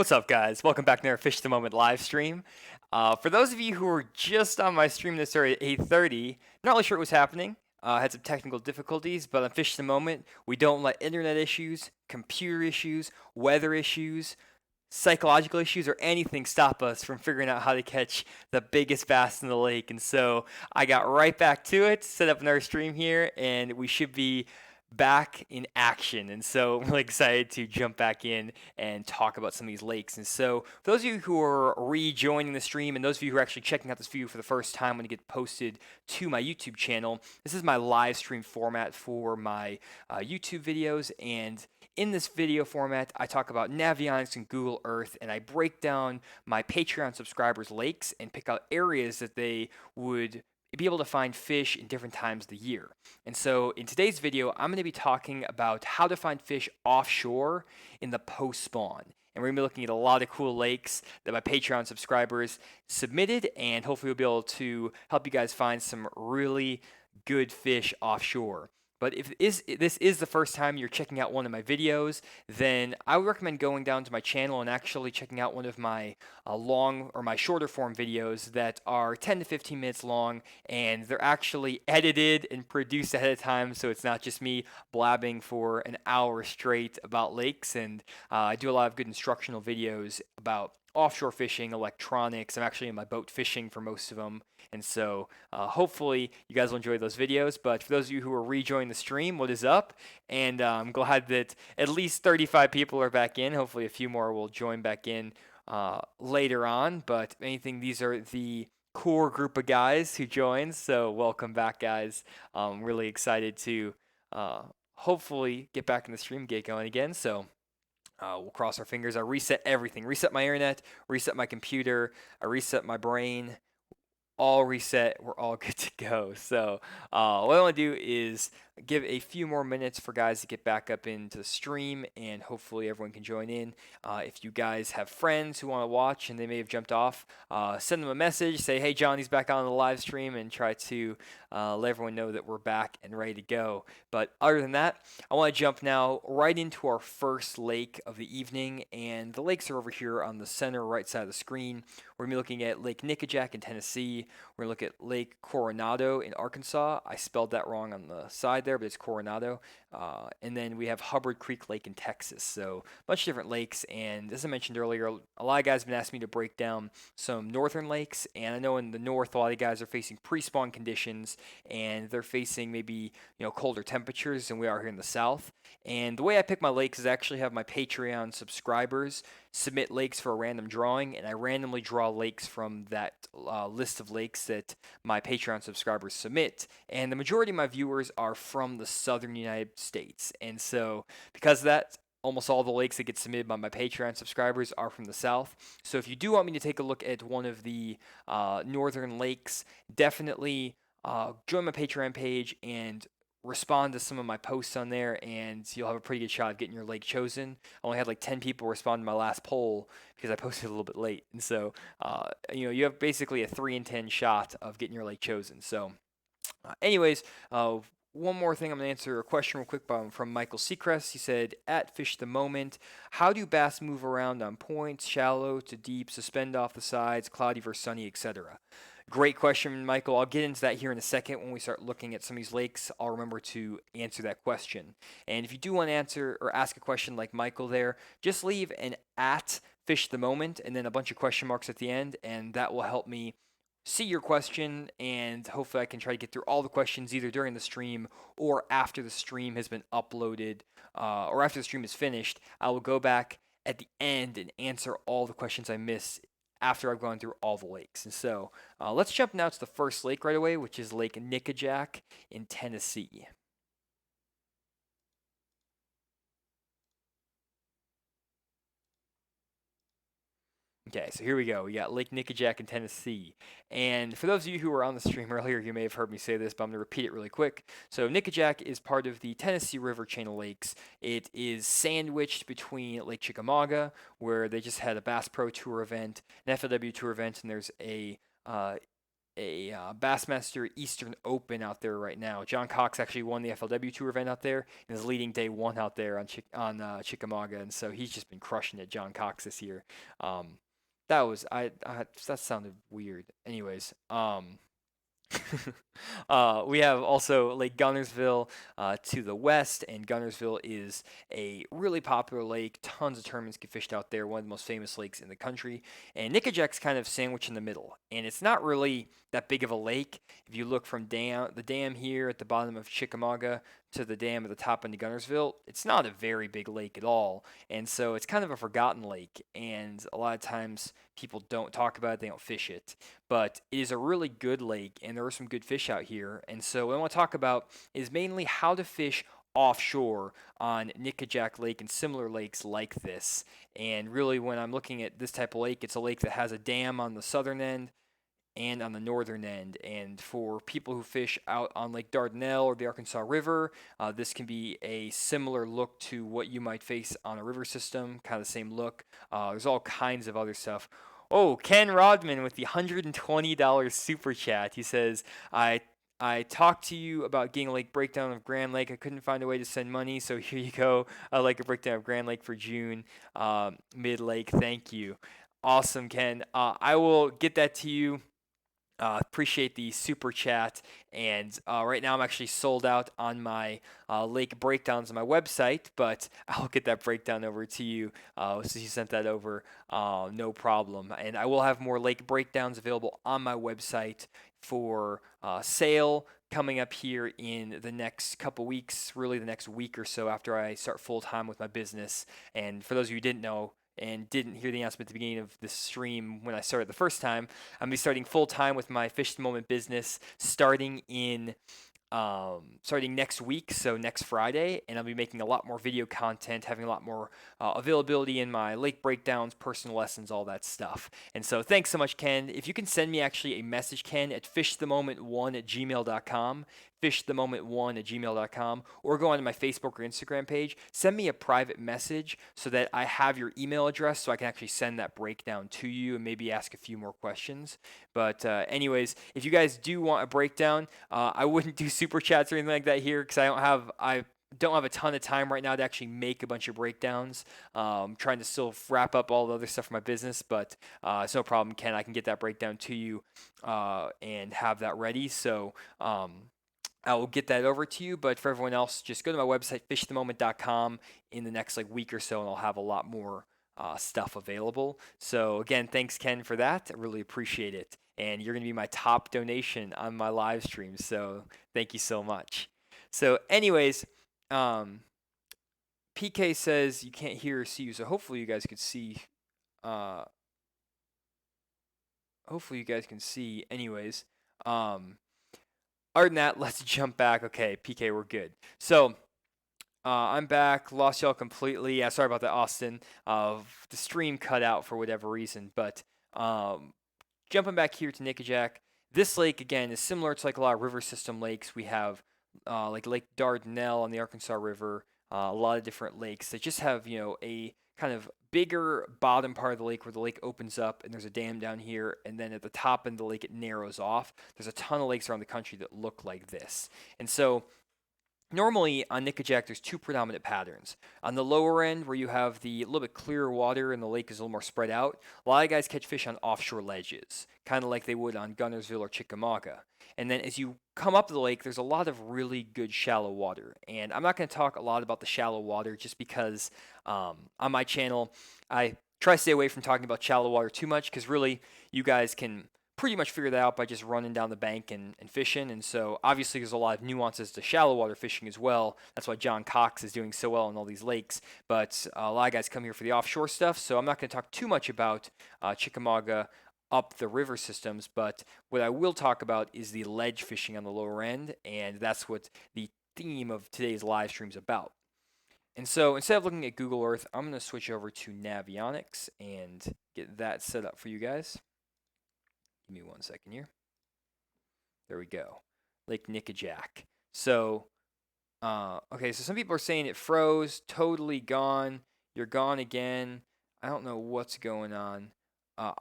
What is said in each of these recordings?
What's up, guys? Welcome back to our Fish the Moment live stream. For those of you who were just on my stream that started at 8:30, not really sure what was happening. Had some technical difficulties, but on Fish the Moment, we don't let internet issues, computer issues, weather issues, psychological issues, or anything stop us from figuring out how to catch the biggest bass in the lake. And so I got right back to it, set up another stream here, and we should be back in action. And so I'm really excited to jump back in and talk about some of these lakes. And so for those of you who are rejoining the stream and those of you who are actually checking out this video for the first time when it gets posted to my YouTube channel, this is my live stream format for my YouTube videos. And in this video format, I talk about Navionics and Google Earth, and I break down my Patreon subscribers' lakes and pick out areas that they would be able to find fish in different times of the year. And so in today's video, I'm going to be talking about how to find fish offshore in the post-spawn. And we're going to be looking at a lot of cool lakes that my Patreon subscribers submitted, and hopefully we'll be able to help you guys find some really good fish offshore. But if this is the first time you're checking out one of my videos, then I would recommend going down to my channel and actually checking out one of my my shorter form videos that are 10 to 15 minutes long, and they're actually edited and produced ahead of time, so it's not just me blabbing for an hour straight about lakes. And I do a lot of good instructional videos about offshore fishing, electronics. I'm actually in my boat fishing for most of them. And so hopefully you guys will enjoy those videos. But for those of you who are rejoining the stream, what is up? And I'm glad that at least 35 people are back in. Hopefully a few more will join back in later on. But if anything, these are the core group of guys who joined. So welcome back, guys. I'm really excited to hopefully get back in the stream, get going again. So we'll cross our fingers. I reset everything. Reset my internet, reset my computer, I reset my brain. All reset. We're all good to go. So what I want to do is give a few more minutes for guys to get back up into the stream, and hopefully everyone can join in. If you guys have friends who want to watch and they may have jumped off, send them a message. Say, hey, Johnny's back on the live stream, and try to let everyone know that we're back and ready to go. But other than that, I want to jump now right into our first lake of the evening, and the lakes are over here on the center right side of the screen. We're going to be looking at Lake Nickajack in Tennessee. We're going to look at Lake Coronado in Arkansas. I spelled that wrong on the side there, but it's Coronado. And then we have Hubbard Creek Lake in Texas. So a bunch of different lakes. And as I mentioned earlier, a lot of guys have been asking me to break down some northern lakes. And I know in the north, a lot of guys are facing pre-spawn conditions, and they're facing maybe colder temperatures than we are here in the south. And the way I pick my lakes is I actually have my Patreon subscribers submit lakes for a random drawing, and I randomly draw lakes from that list of lakes that my Patreon subscribers submit. And the majority of my viewers are from the southern United States. And so because of that, almost all the lakes that get submitted by my Patreon subscribers are from the south. So if you do want me to take a look at one of the northern lakes, definitely join my Patreon page and respond to some of my posts on there, and you'll have a pretty good shot of getting your lake chosen. I only had like 10 people respond to my last poll because I posted a little bit late. And so, you have basically a 3 in 10 shot of getting your lake chosen. So anyways, one more thing, I'm going to answer a question real quick from Michael Seacrest. He said, at Fish the Moment, how do bass move around on points, shallow to deep, suspend off the sides, cloudy versus sunny, etc.? Great question, Michael. I'll get into that here in a second. When we start looking at some of these lakes, I'll remember to answer that question. And if you do want to answer or ask a question like Michael there, just leave an at Fish the Moment and then a bunch of question marks at the end, and that will help me see your question, and hopefully I can try to get through all the questions either during the stream or after the stream has been uploaded, or after the stream is finished. I will go back at the end and answer all the questions I missed after I've gone through all the lakes. And so let's jump now to the first lake right away, which is Lake Nickajack in Tennessee. Okay, so here we go. We got Lake Nickajack in Tennessee. And for those of you who were on the stream earlier, you may have heard me say this, but I'm going to repeat it really quick. So Nickajack is part of the Tennessee River chain of lakes. It is sandwiched between Lake Chickamauga, where they just had a Bass Pro Tour event, an FLW Tour event, and there's a a Bassmaster Eastern Open out there right now. John Cox actually won the FLW Tour event out there and is leading day one out there on Chickamauga, and so he's just been crushing it, John Cox, this year. That was that sounded weird. Anyways, we have also Lake Gunnersville to the west, and Gunnersville is a really popular lake. Tons of tournaments get fished out there, one of the most famous lakes in the country. And Nickajack's kind of sandwiched in the middle, and it's not really that big of a lake. If you look from the dam here at the bottom of Chickamauga to the dam at the top end of Gunnersville, it's not a very big lake at all. And so it's kind of a forgotten lake, and a lot of times people don't talk about it, they don't fish it. But it is a really good lake, and there are some good fish out here. And so what I want to talk about is mainly how to fish offshore on Nickajack Lake and similar lakes like this. And really, when I'm looking at this type of lake, it's a lake that has a dam on the southern end and on the northern end. And for people who fish out on Lake Dardanelle or the Arkansas River, this can be a similar look to what you might face on a river system, kind of the same look. There's all kinds of other stuff. Oh, Ken Rodman with the $120 super chat. He says, I talked to you about getting a lake breakdown of Grand Lake. I couldn't find a way to send money, so here you go. I like a breakdown of Grand Lake for June, mid-lake. Thank you. Awesome, Ken. I will get that to you. Appreciate the super chat, and right now I'm actually sold out on my lake breakdowns on my website, but I'll get that breakdown over to you since you sent that over. No problem, and I will have more lake breakdowns available on my website for sale coming up here in the next couple weeks, really the next week or so after I start full time with my business. And for those of you who didn't know and didn't hear the announcement at the beginning of the stream when I started the first time, I'm going to be starting full time with my Fish the Moment business starting next week, so next Friday, and I'll be making a lot more video content, having a lot more availability in my lake breakdowns, personal lessons, all that stuff. And so thanks so much, Ken. If you can send me actually a message, Ken, at fishthemoment1@gmail.com, fishthemoment1@gmail.com, or go onto my Facebook or Instagram page, send me a private message so that I have your email address so I can actually send that breakdown to you and maybe ask a few more questions. But anyways, if you guys do want a breakdown, I wouldn't do super chats or anything like that here because I don't have a ton of time right now to actually make a bunch of breakdowns. Trying to still wrap up all the other stuff for my business, but it's no problem, Ken. I can get that breakdown to you and have that ready. So I will get that over to you. But for everyone else, just go to my website, fishthemoment.com, in the next week or so, and I'll have a lot more stuff available. So again, thanks, Ken, for that. I really appreciate it. And you're going to be my top donation on my live stream. So thank you so much. So anyways, PK says you can't hear or see you. So hopefully you guys could see. Hopefully you guys can see. Anyways, other than that, let's jump back. Okay, PK, we're good. So I'm back. Lost y'all completely. Yeah, sorry about that, Austin. The stream cut out for whatever reason. But jumping back here to Nickajack, this lake, again, is similar to like a lot of river system lakes. We have like Lake Dardanelle on the Arkansas River, a lot of different lakes that just have, a kind of bigger bottom part of the lake where the lake opens up and there's a dam down here, and then at the top end of the lake it narrows off. There's a ton of lakes around the country that look like this. And so normally on Nickajack, there's two predominant patterns. On the lower end, where you have the little bit clearer water and the lake is a little more spread out, a lot of guys catch fish on offshore ledges, kind of like they would on Gunnersville or Chickamauga. And then as you come up the lake, there's a lot of really good shallow water. And I'm not going to talk a lot about the shallow water just because on my channel, I try to stay away from talking about shallow water too much because really you guys can pretty much figure that out by just running down the bank and fishing. And so obviously there's a lot of nuances to shallow water fishing as well. That's why John Cox is doing so well in all these lakes. But a lot of guys come here for the offshore stuff. So I'm not going to talk too much about Chickamauga up the river systems. But what I will talk about is the ledge fishing on the lower end. And that's what the theme of today's live stream is about. And so instead of looking at Google Earth, I'm going to switch over to Navionics and get that set up for you guys. Give me 1 second here. There we go. Lake Nickajack. So, okay, so some people are saying it froze, totally gone. You're gone again. I don't know what's going on.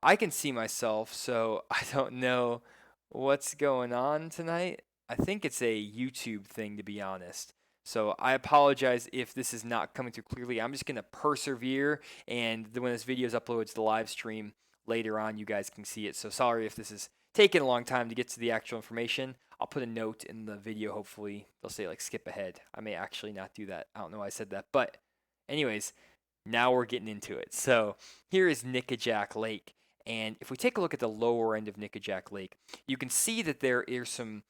I can see myself, so I don't know what's going on tonight? I think it's a YouTube thing, to be honest. So I apologize if this is not coming through clearly. I'm just going to persevere, and then when this video is uploaded to the live stream later on, you guys can see it. So sorry if this is taking a long time to get to the actual information. I'll put a note in the video. Hopefully, they'll say like skip ahead. I may actually not do that. I don't know why I said that. But, anyways, now we're getting into it. So here is Nickajack Lake. And if we take a look at the lower end of Nickajack Lake, you can see that there is some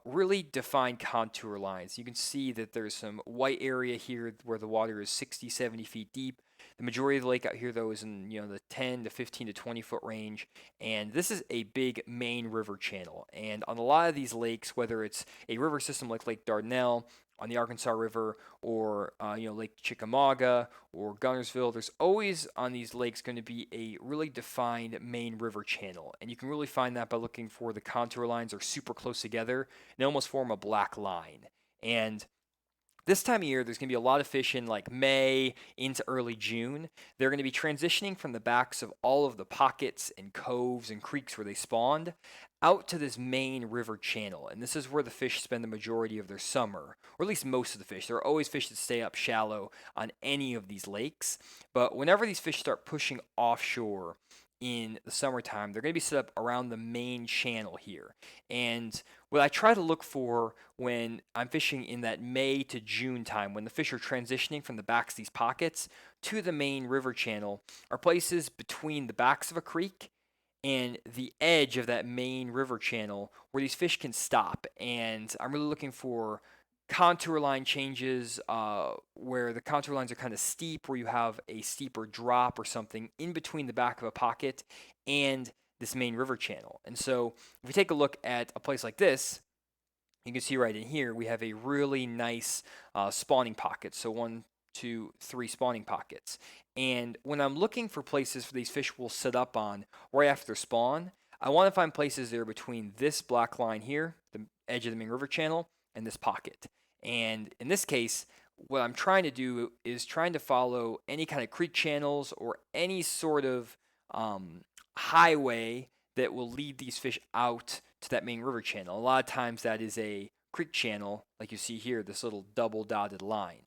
really defined contour lines. You can see that there's some white area here where the water is 60, 70 feet deep. The majority of the lake out here, though, is in the 10 to 15 to 20 foot range. And this is a big main river channel. And on a lot of these lakes, whether it's a river system like Lake Dardanelle, on the Arkansas River, or Lake Chickamauga or Gunnersville, there's always on these lakes going to be a really defined main river channel, and you can really find that by looking for the contour lines are super close together and they almost form a black line. And this time of year, there's going to be a lot of fish in like May into early June. They're going to be transitioning from the backs of all of the pockets and coves and creeks where they spawned out to this main river channel. And this is where the fish spend the majority of their summer, or at least most of the fish. There are always fish that stay up shallow on any of these lakes. But whenever these fish start pushing offshore in the summertime, they're going to be set up around the main channel here. And what I try to look for when I'm fishing in that May to June time, when the fish are transitioning from the backs of these pockets to the main river channel, are places between the backs of a creek and the edge of that main river channel where these fish can stop. And I'm really looking for contour line changes where the contour lines are kind of steep, where you have a steeper drop or something in between the back of a pocket and this main river channel. And so if we take a look at a place like this, you can see right in here we have a really nice spawning pocket. So 1, 2, 3 spawning pockets. And when I'm looking for places for these fish will set up on right after spawn, I want to find places that are between this black line here, the edge of the main river channel, and this pocket. And in this case, what I'm trying to do is trying to follow any kind of creek channels or any sort of highway that will lead these fish out to that main river channel. A lot of times that is a creek channel, like you see here, this little double dotted line.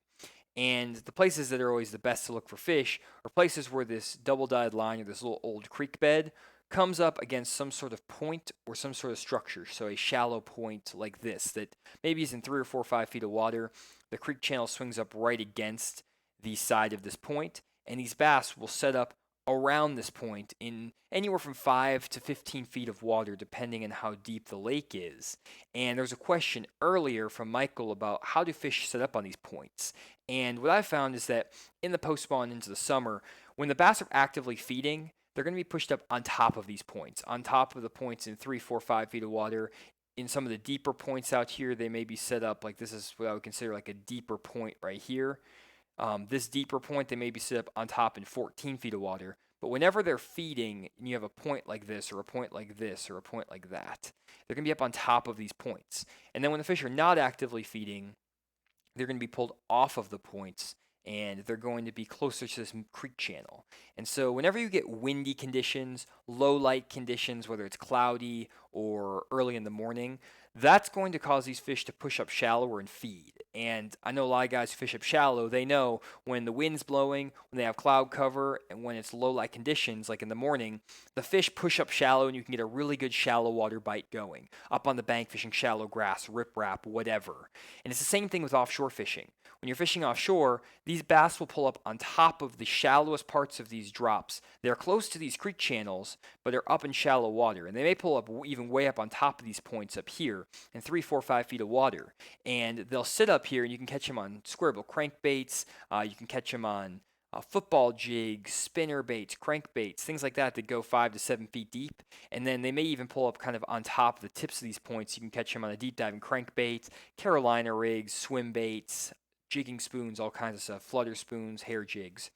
And the places that are always the best to look for fish are places where this double dotted line or this little old creek bed comes up against some sort of point or some sort of structure. So a shallow point like this that maybe is in 3 or 4 or 5 feet of water. The creek channel swings up right against the side of this point, and these bass will set up around this point in anywhere from 5 to 15 feet of water, depending on how deep the lake is. And there was a question earlier from Michael about how do fish set up on these points. And what I found is that in the post-spawn into the summer, when the bass are actively feeding, they're going to be pushed up on top of these points, on top of the points in 3, 4, 5 feet of water. In some of the deeper points out here, they may be set up like this is what I would consider like a deeper point right here. This deeper point, they may be set up on top in 14 feet of water. But whenever they're feeding, and you have a point like this, or a point like this, or a point like that, they're going to be up on top of these points. And then when the fish are not actively feeding, they're going to be pulled off of the points and they're going to be closer to this creek channel. And so whenever you get windy conditions, low light conditions, whether it's cloudy or early in the morning, that's going to cause these fish to push up shallower and feed. And I know a lot of guys who fish up shallow, they know when the wind's blowing, when they have cloud cover, and when it's low light conditions, like in the morning, the fish push up shallow and you can get a really good shallow water bite going. Up on the bank fishing shallow grass, riprap, whatever. And it's the same thing with offshore fishing. When you're fishing offshore, these bass will pull up on top of the shallowest parts of these drops. They're close to these creek channels, but they're up in shallow water. And they may pull up even way up on top of these points up here in 3, 4, 5 feet of water. And they'll sit up here and you can catch them on squarebill crankbaits. You can catch them on football jigs, spinner baits, crankbaits, things like that that go 5 to 7 feet deep. And then they may even pull up kind of on top of the tips of these points. You can catch them on a deep diving crankbait, Carolina rigs, swim baits, jigging spoons, all kinds of stuff, flutter spoons, hair jigs.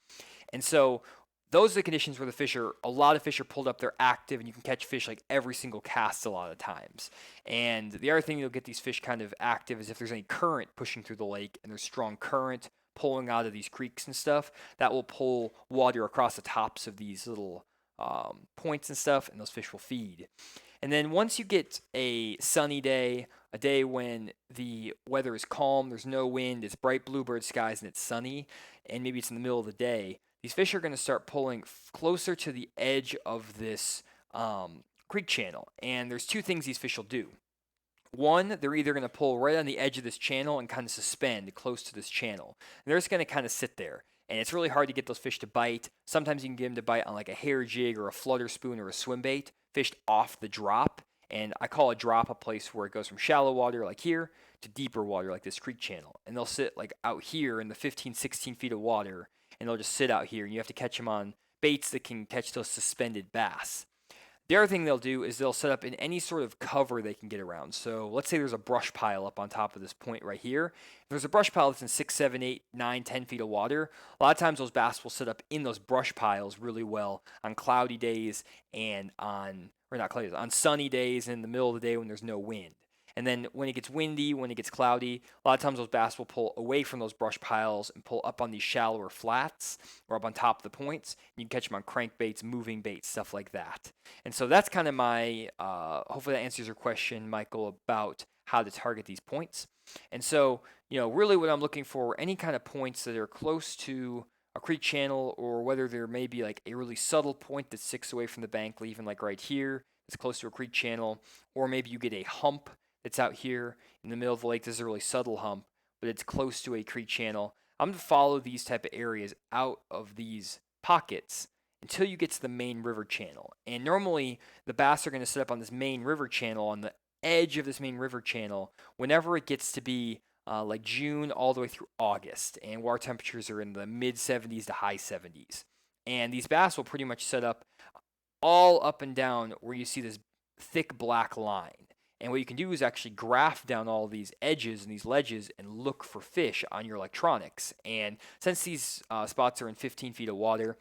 And so those are the conditions where a lot of fish are pulled up, they're active, and you can catch fish like every single cast a lot of times. And the other thing you'll get these fish kind of active is if there's any current pushing through the lake and there's strong current pulling out of these creeks and stuff, that will pull water across the tops of these little points and stuff, and those fish will feed. And then once you get a sunny day, a day when the weather is calm, there's no wind, it's bright bluebird skies, and it's sunny, and maybe it's in the middle of the day, these fish are going to start pulling closer to the edge of this creek channel. And there's two things these fish will do. One, they're either going to pull right on the edge of this channel and kind of suspend close to this channel. And they're just going to kind of sit there. And it's really hard to get those fish to bite. Sometimes you can get them to bite on like a hair jig or a flutter spoon or a swim bait, fished off the drop. And I call a drop a place where it goes from shallow water like here to deeper water like this creek channel. And they'll sit like out here in the 15, 16 feet of water, and they'll just sit out here. And you have to catch them on baits that can catch those suspended bass. The other thing they'll do is they'll set up in any sort of cover they can get around. So let's say there's a brush pile up on top of this point right here. If there's a brush pile that's in 6, 7, 8, 9, 10 feet of water, a lot of times those bass will sit up in those brush piles really well on cloudy days and on sunny days and in the middle of the day when there's no wind. And then when it gets windy, when it gets cloudy, a lot of times those bass will pull away from those brush piles and pull up on these shallower flats or up on top of the points. And you can catch them on crankbaits, moving baits, stuff like that. And so that's kind of my, hopefully that answers your question, Michael, about how to target these points. And so, really what I'm looking for, any kind of points that are close to a creek channel, or whether there may be like a really subtle point that sticks away from the bank, even like right here, it's close to a creek channel, or maybe you get a hump that's out here in the middle of the lake. This is a really subtle hump, but it's close to a creek channel. I'm going to follow these type of areas out of these pockets until you get to the main river channel. And normally the bass are going to sit up on this main river channel, on the edge of this main river channel, whenever it gets to be like June all the way through August, and water temperatures are in the mid 70s to high 70s. And these bass will pretty much set up all up and down where you see this thick black line. And what you can do is actually graph down all these edges and these ledges and look for fish on your electronics. And since these spots are in 15 feet of water,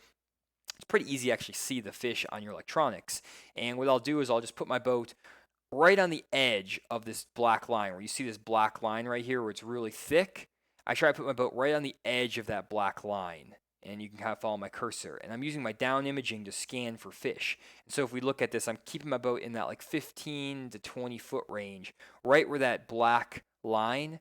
it's pretty easy to actually see the fish on your electronics. And what I'll do is I'll just put my boat right on the edge of this black line, where you see this black line right here where it's really thick. I try to put my boat right on the edge of that black line. And you can kind of follow my cursor. And I'm using my down imaging to scan for fish. And so if we look at this, I'm keeping my boat in that like 15 to 20 foot range, right where that black line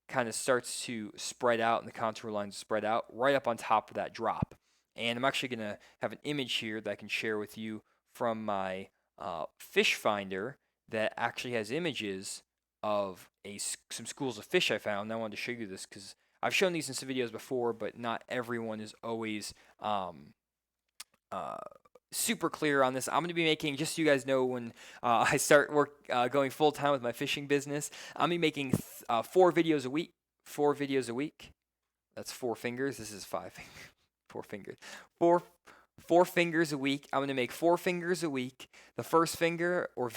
kind of starts to spread out and the contour lines spread out, right up on top of that drop. And I'm actually going to have an image here that I can share with you from my fish finder that actually has images of some schools of fish I found. And I wanted to show you this because I've shown these in some videos before, but not everyone is always super clear on this. I'm going to be making, just so you guys know, when I start going full time with my fishing business, I'm going to be making 4 videos a week. 4 videos a week. That's 4 fingers. This is 5 fingers. 4 fingers. 4 fingers a week. I'm going to make 4 fingers a week. The first finger or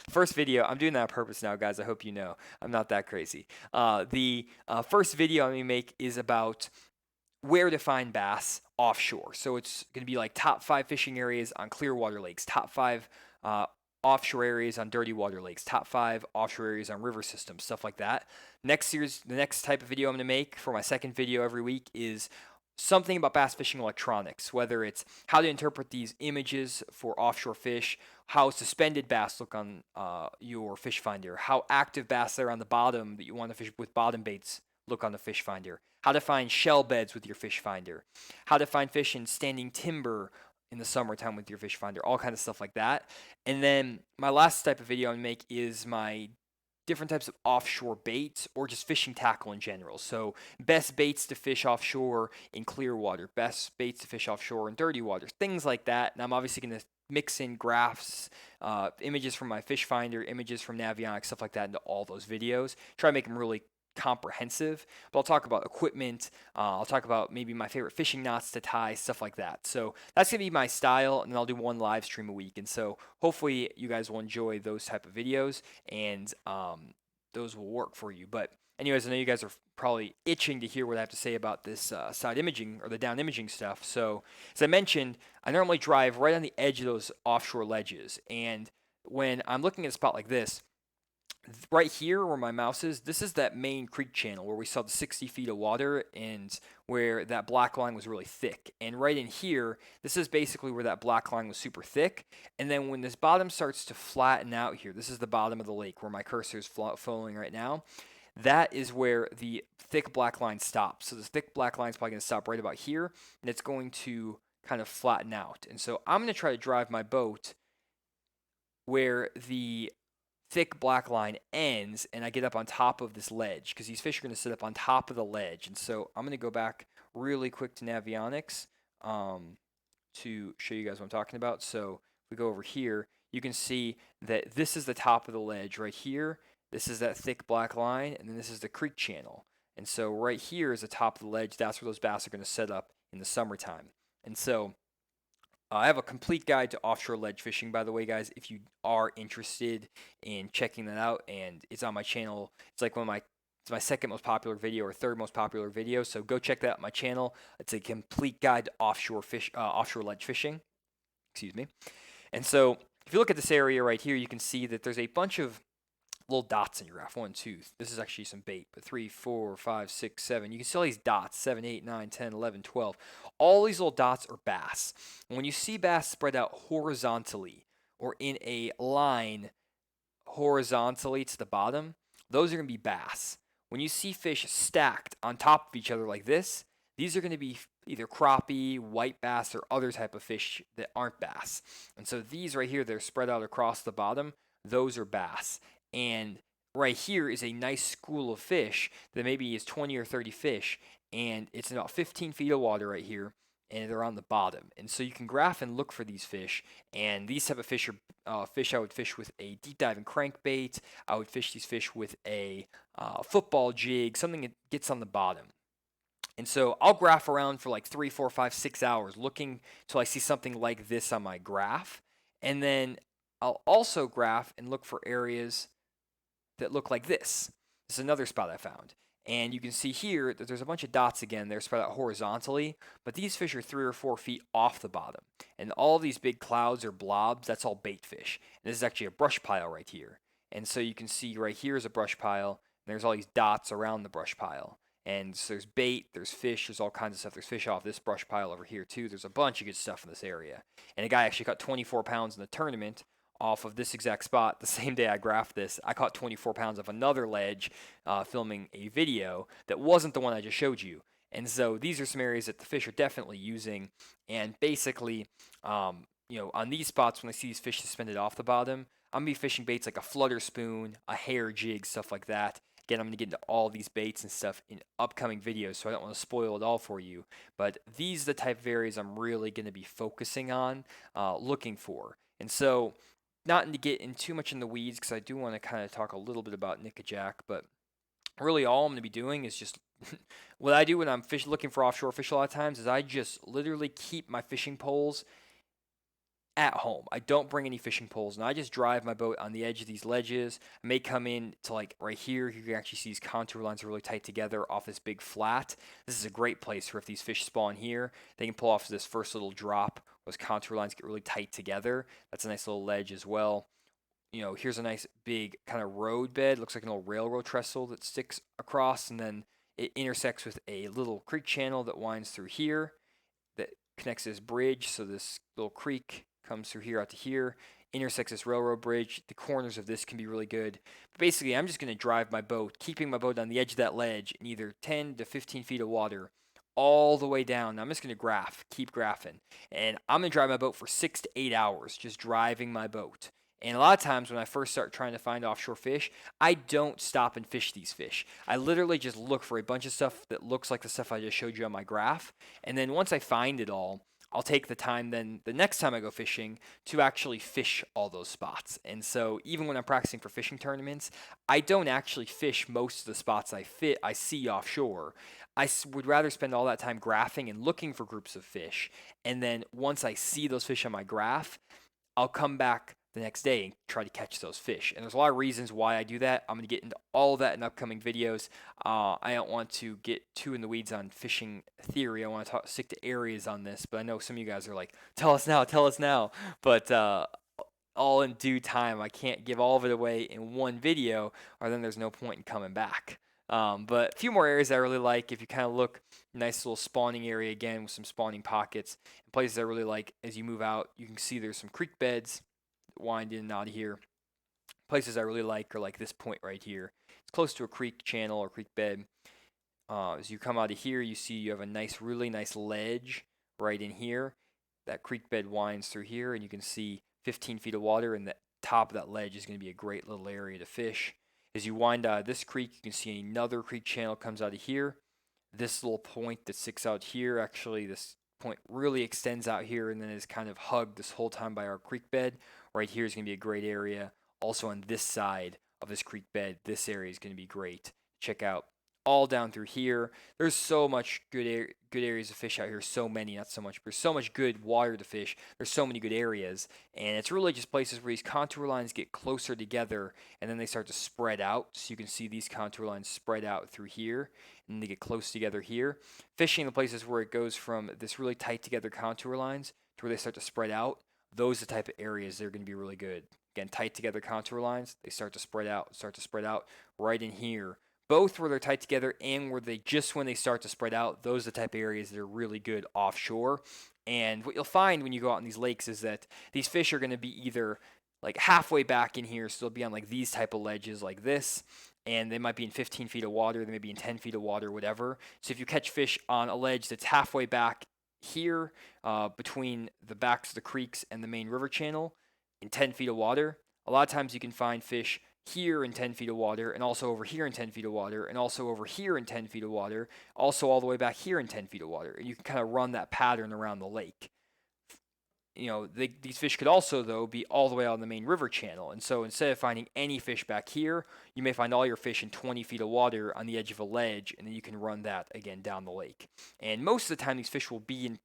first video, I'm doing that on purpose now, guys. I hope you know. I'm not that crazy. The first video I'm going to make is about where to find bass offshore. So it's going to be like top 5 fishing areas on clear water lakes, top 5 offshore areas on dirty water lakes, top 5 offshore areas on river systems, stuff like that. The next type of video I'm going to make for my second video every week is something about bass fishing electronics, whether it's how to interpret these images for offshore fish, how suspended bass look on your fish finder, how active bass that are on the bottom that you want to fish with bottom baits look on the fish finder, how to find shell beds with your fish finder, how to find fish in standing timber in the summertime with your fish finder, all kinds of stuff like that. And then my last type of video I'm going to make is my different types of offshore baits or just fishing tackle in general. So best baits to fish offshore in clear water, best baits to fish offshore in dirty water, things like that. And I'm obviously going to mix in graphs, images from my fish finder, images from Navionics, stuff like that into all those videos. Try to make them really comprehensive, but I'll talk about equipment. I'll talk about maybe my favorite fishing knots to tie, stuff like that. So that's gonna be my style, and then I'll do 1 live stream a week. And so hopefully you guys will enjoy those type of videos, and those will work for you. But anyways, I know you guys are probably itching to hear what I have to say about this side imaging or the down imaging stuff. So as I mentioned, I normally drive right on the edge of those offshore ledges, and when I'm looking at a spot like this, right here where my mouse is, this is that main creek channel where we saw the 60 feet of water and where that black line was really thick. And right in here, this is basically where that black line was super thick. And then when this bottom starts to flatten out here, this is the bottom of the lake where my cursor is following right now. That is where the thick black line stops. So the thick black line is probably going to stop right about here, and it's going to kind of flatten out. And so I'm going to try to drive my boat where the thick black line ends and I get up on top of this ledge because these fish are going to sit up on top of the ledge. And so I'm going to go back really quick to Navionics to show you guys what I'm talking about. So if we go over here, you can see that this is the top of the ledge right here. This is that thick black line, and then this is the creek channel. And so right here is the top of the ledge. That's where those bass are going to set up in the summertime. And so I have a complete guide to offshore ledge fishing, by the way, guys, if you are interested in checking that out. And it's on my channel. It's like it's my second most popular video or third most popular video. So go check that out on my channel. It's a complete guide to offshore ledge fishing. Excuse me. And so if you look at this area right here, you can see that there's a bunch of little dots in your graph. 1, 2. This is actually some bait, but 3, 4, 5, 6, 7. You can see all these dots: 7, 8, 9, 10, 11, 12. All these little dots are bass. And when you see bass spread out horizontally or in a line horizontally to the bottom, those are going to be bass. When you see fish stacked on top of each other like this, these are going to be either crappie, white bass, or other type of fish that aren't bass. And so these right here, they're spread out across the bottom. Those are bass. And right here is a nice school of fish that maybe is 20 or 30 fish, and it's about 15 feet of water right here, and they're on the bottom. And so you can graph and look for these fish, and these type of fish are fish I would fish with a deep diving crankbait. I would fish these fish with a football jig, something that gets on the bottom. And so I'll graph around for like 3, 4, 5, 6 hours looking till I see something like this on my graph. And then I'll also graph and look for areas that look like this. This is another spot I found. And you can see here that there's a bunch of dots again. They're spread out horizontally, but these fish are 3 or 4 feet off the bottom. And all these big clouds or blobs, that's all bait fish. And this is actually a brush pile right here. And so you can see right here is a brush pile, and there's all these dots around the brush pile. And so there's bait, there's fish, there's all kinds of stuff. There's fish off this brush pile over here too. There's a bunch of good stuff in this area. And a guy actually caught 24 pounds in the tournament off of this exact spot. The same day I graphed this, I caught 24 pounds of another ledge filming a video that wasn't the one I just showed you. And so these are some areas that the fish are definitely using. And basically, on these spots, when I see these fish suspended off the bottom, I'm going to be fishing baits like a flutter spoon, a hair jig, stuff like that. Again, I'm going to get into all these baits and stuff in upcoming videos, so I don't want to spoil it all for you. But these are the type of areas I'm really going to be focusing on, looking for. And so, not to get in too much in the weeds, because I do want to kind of talk a little bit about Nickajack, but really all I'm going to be doing is just what I do when I'm looking for offshore fish a lot of times is I just literally keep my fishing poles at home. I don't bring any fishing poles, and I just drive my boat on the edge of these ledges. I may come in to like right here. You can actually see these contour lines are really tight together off this big flat. This is a great place for if these fish spawn here, they can pull off this first little drop. Those contour lines get really tight together. That's a nice little ledge as well. Here's a nice big kind of road bed. Looks like an old railroad trestle that sticks across, and then it intersects with a little creek channel that winds through here that connects this bridge. So this little creek comes through here out to here, intersects this railroad bridge. The corners of this can be really good. But basically, I'm just going to drive my boat, keeping my boat on the edge of that ledge in either 10 to 15 feet of water all the way down. Now, I'm just going to keep graphing. And I'm going to drive my boat for 6 to 8 hours, just driving my boat. And a lot of times when I first start trying to find offshore fish, I don't stop and fish these fish. I literally just look for a bunch of stuff that looks like the stuff I just showed you on my graph. And then once I find it all, I'll take the time then the next time I go fishing to actually fish all those spots. And so even when I'm practicing for fishing tournaments, I don't actually fish most of the spots I see offshore. I would rather spend all that time graphing and looking for groups of fish. And then once I see those fish on my graph, I'll come back the next day and try to catch those fish. And there's a lot of reasons why I do that. I'm going to get into all of that in upcoming videos. I don't want to get too in the weeds on fishing theory. I want to stick to areas on this, but I know some of you guys are like, tell us now. But all in due time. I can't give all of it away in one video, or then there's no point in coming back. But a few more areas I really like. If you kind of look, nice little spawning area again with some spawning pockets. And places I really like as you move out, you can see there's some creek beds that wind in and out of here. Places I really like are like this point right here. It's close to a creek channel or creek bed. As you come out of here, you see you have a nice, really nice ledge right in here. That creek bed winds through here, and you can see 15 feet of water, and the top of that ledge is going to be a great little area to fish. As you wind out of this creek, you can see another creek channel comes out of here. This little point that sticks out here, actually, this point really extends out here and then is kind of hugged this whole time by our creek bed. Right here is going to be a great area. Also on this side of this creek bed, this area is going to be great. Check out all down through here. There's so much good areas to fish out here. So many, not so much, but there's so much good water to fish. There's so many good areas, and it's really just places where these contour lines get closer together, and then they start to spread out. So you can see these contour lines spread out through here, and they get close together here. Fishing the places where it goes from this really tight together contour lines to where they start to spread out. Those are the type of areas that are going to be really good. Again, tight together contour lines, they start to spread out right in here. Both where they're tight together and where they just when they start to spread out, those are the type of areas that are really good offshore. And what you'll find when you go out in these lakes is that these fish are going to be either like halfway back in here, so they'll be on like these type of ledges like this, and they might be in 15 feet of water, they may be in 10 feet of water, whatever. So if you catch fish on a ledge that's halfway back here between the backs of the creeks and the main river channel in 10 feet of water, a lot of times you can find fish here in 10 feet of water, and also over here in 10 feet of water, and also over here in 10 feet of water, also all the way back here in 10 feet of water. And you can kind of run that pattern around the lake. You know, these fish could also, though, be all the way out in the main river channel. And so instead of finding any fish back here, you may find all your fish in 20 feet of water on the edge of a ledge, and then you can run that again down the lake. And most of the time, these fish will be in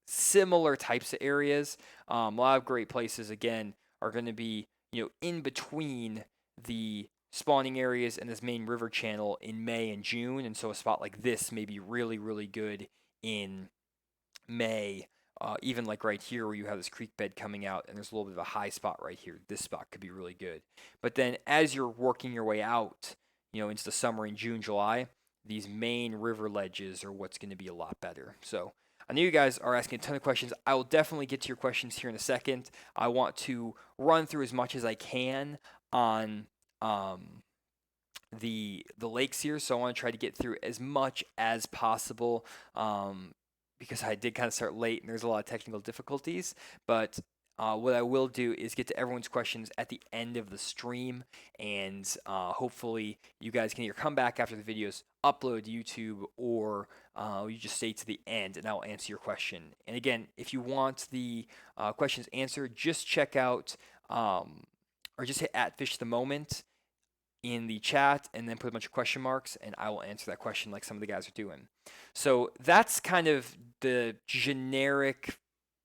similar types of areas. A lot of great places, again, are going to be, in between the spawning areas and this main river channel in May and June. And so a spot like this may be really, really good in May. Even like right here where you have this creek bed coming out and there's a little bit of a high spot right here. This spot could be really good. But then as you're working your way out, into the summer in June, July, these main river ledges are what's going to be a lot better. So I know you guys are asking a ton of questions. I will definitely get to your questions here in a second. I want to run through as much as I can on the lakes here, so I want to try to get through as much as possible because I did kind of start late and there's a lot of technical difficulties. But what I will do is get to everyone's questions at the end of the stream, and hopefully you guys can either come back after the videos upload to YouTube, or you just stay to the end and I'll answer your question. And again, if you want the questions answered, just check out or just hit @FishTheMoment in the chat and then put a bunch of question marks, and I will answer that question like some of the guys are doing. So that's kind of the generic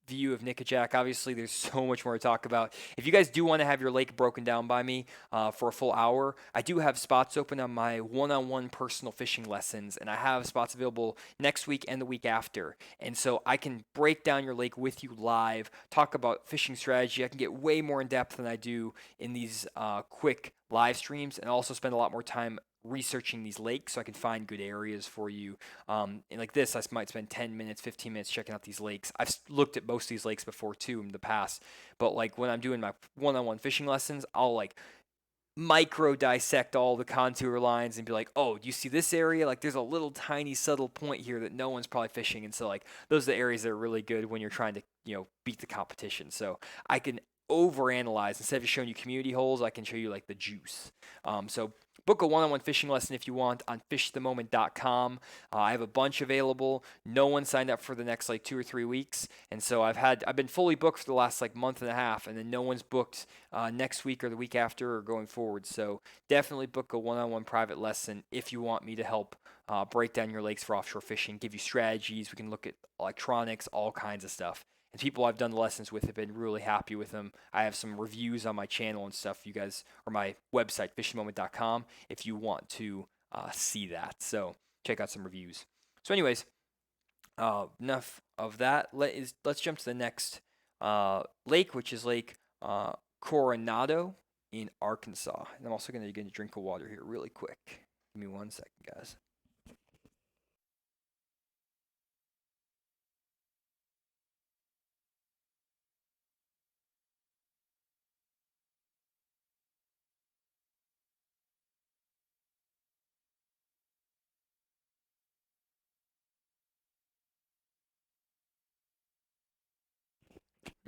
view of Nickajack. Obviously, there's so much more to talk about. If you guys do want to have your lake broken down by me for a full hour, I do have spots open on my one-on-one personal fishing lessons, and I have spots available next week and the week after. And so I can break down your lake with you live, talk about fishing strategy. I can get way more in depth than I do in these quick live streams, and also spend a lot more time researching these lakes so I can find good areas for you. And like this, I might spend 10 minutes, 15 minutes checking out these lakes. I've looked at most of these lakes before too in the past, but like when I'm doing my one-on-one fishing lessons, I'll like micro dissect all the contour lines and be like, oh, do you see this area? Like there's a little tiny subtle point here that no one's probably fishing. And so like those are the areas that are really good when you're trying to, beat the competition. So I can overanalyze. Instead of just showing you community holes, I can show you like the juice. So book a one-on-one fishing lesson if you want on fishthemoment.com. I have a bunch available. No one signed up for the next like 2 or 3 weeks, and so I've been fully booked for the last like month and a half, and then no one's booked next week or the week after or going forward. So definitely book a one-on-one private lesson if you want me to help break down your lakes for offshore fishing, give you strategies. We can look at electronics, all kinds of stuff. And people I've done the lessons with have been really happy with them. I have some reviews on my channel and stuff. You guys, or my website, fishthemoment.com, if you want to see that. So check out some reviews. So anyways, enough of that. Let's jump to the next lake, which is Lake Coronado in Arkansas. And I'm also going to get a drink of water here really quick. Give me 1 second, guys.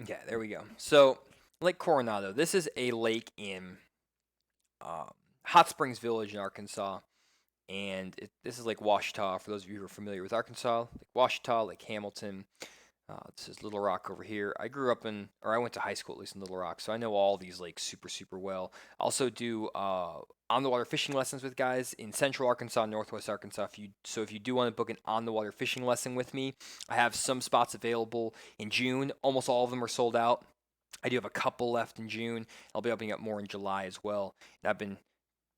Okay, there we go. So, Lake Coronado. This is a lake in um, Hot Springs Village in Arkansas. And this is Lake Washita, for those of you who are familiar with Arkansas. Lake Washita, Lake Hamilton. This is Little Rock over here. I went to high school at least in Little Rock, so I know all these lakes super, super well. I also do on-the-water fishing lessons with guys in Central Arkansas, Northwest Arkansas. If you do want to book an on-the-water fishing lesson with me, I have some spots available in June. Almost all of them are sold out. I do have a couple left in June. I'll be opening up more in July as well. And I've been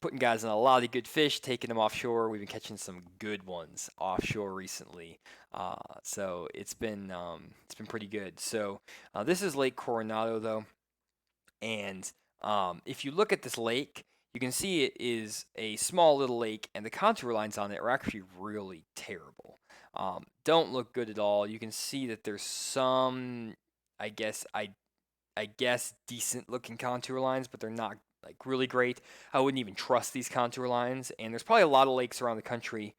putting guys on a lot of good fish, taking them offshore. We've been catching some good ones offshore recently, so it's been pretty good. So this is Lake Coronado though, and if you look at this lake, you can see it is a small little lake, and the contour lines on it are actually really terrible. Don't look good at all. You can see that there's some, I guess, decent looking contour lines, but they're not like really great. I wouldn't even trust these contour lines, and there's probably a lot of lakes around the country,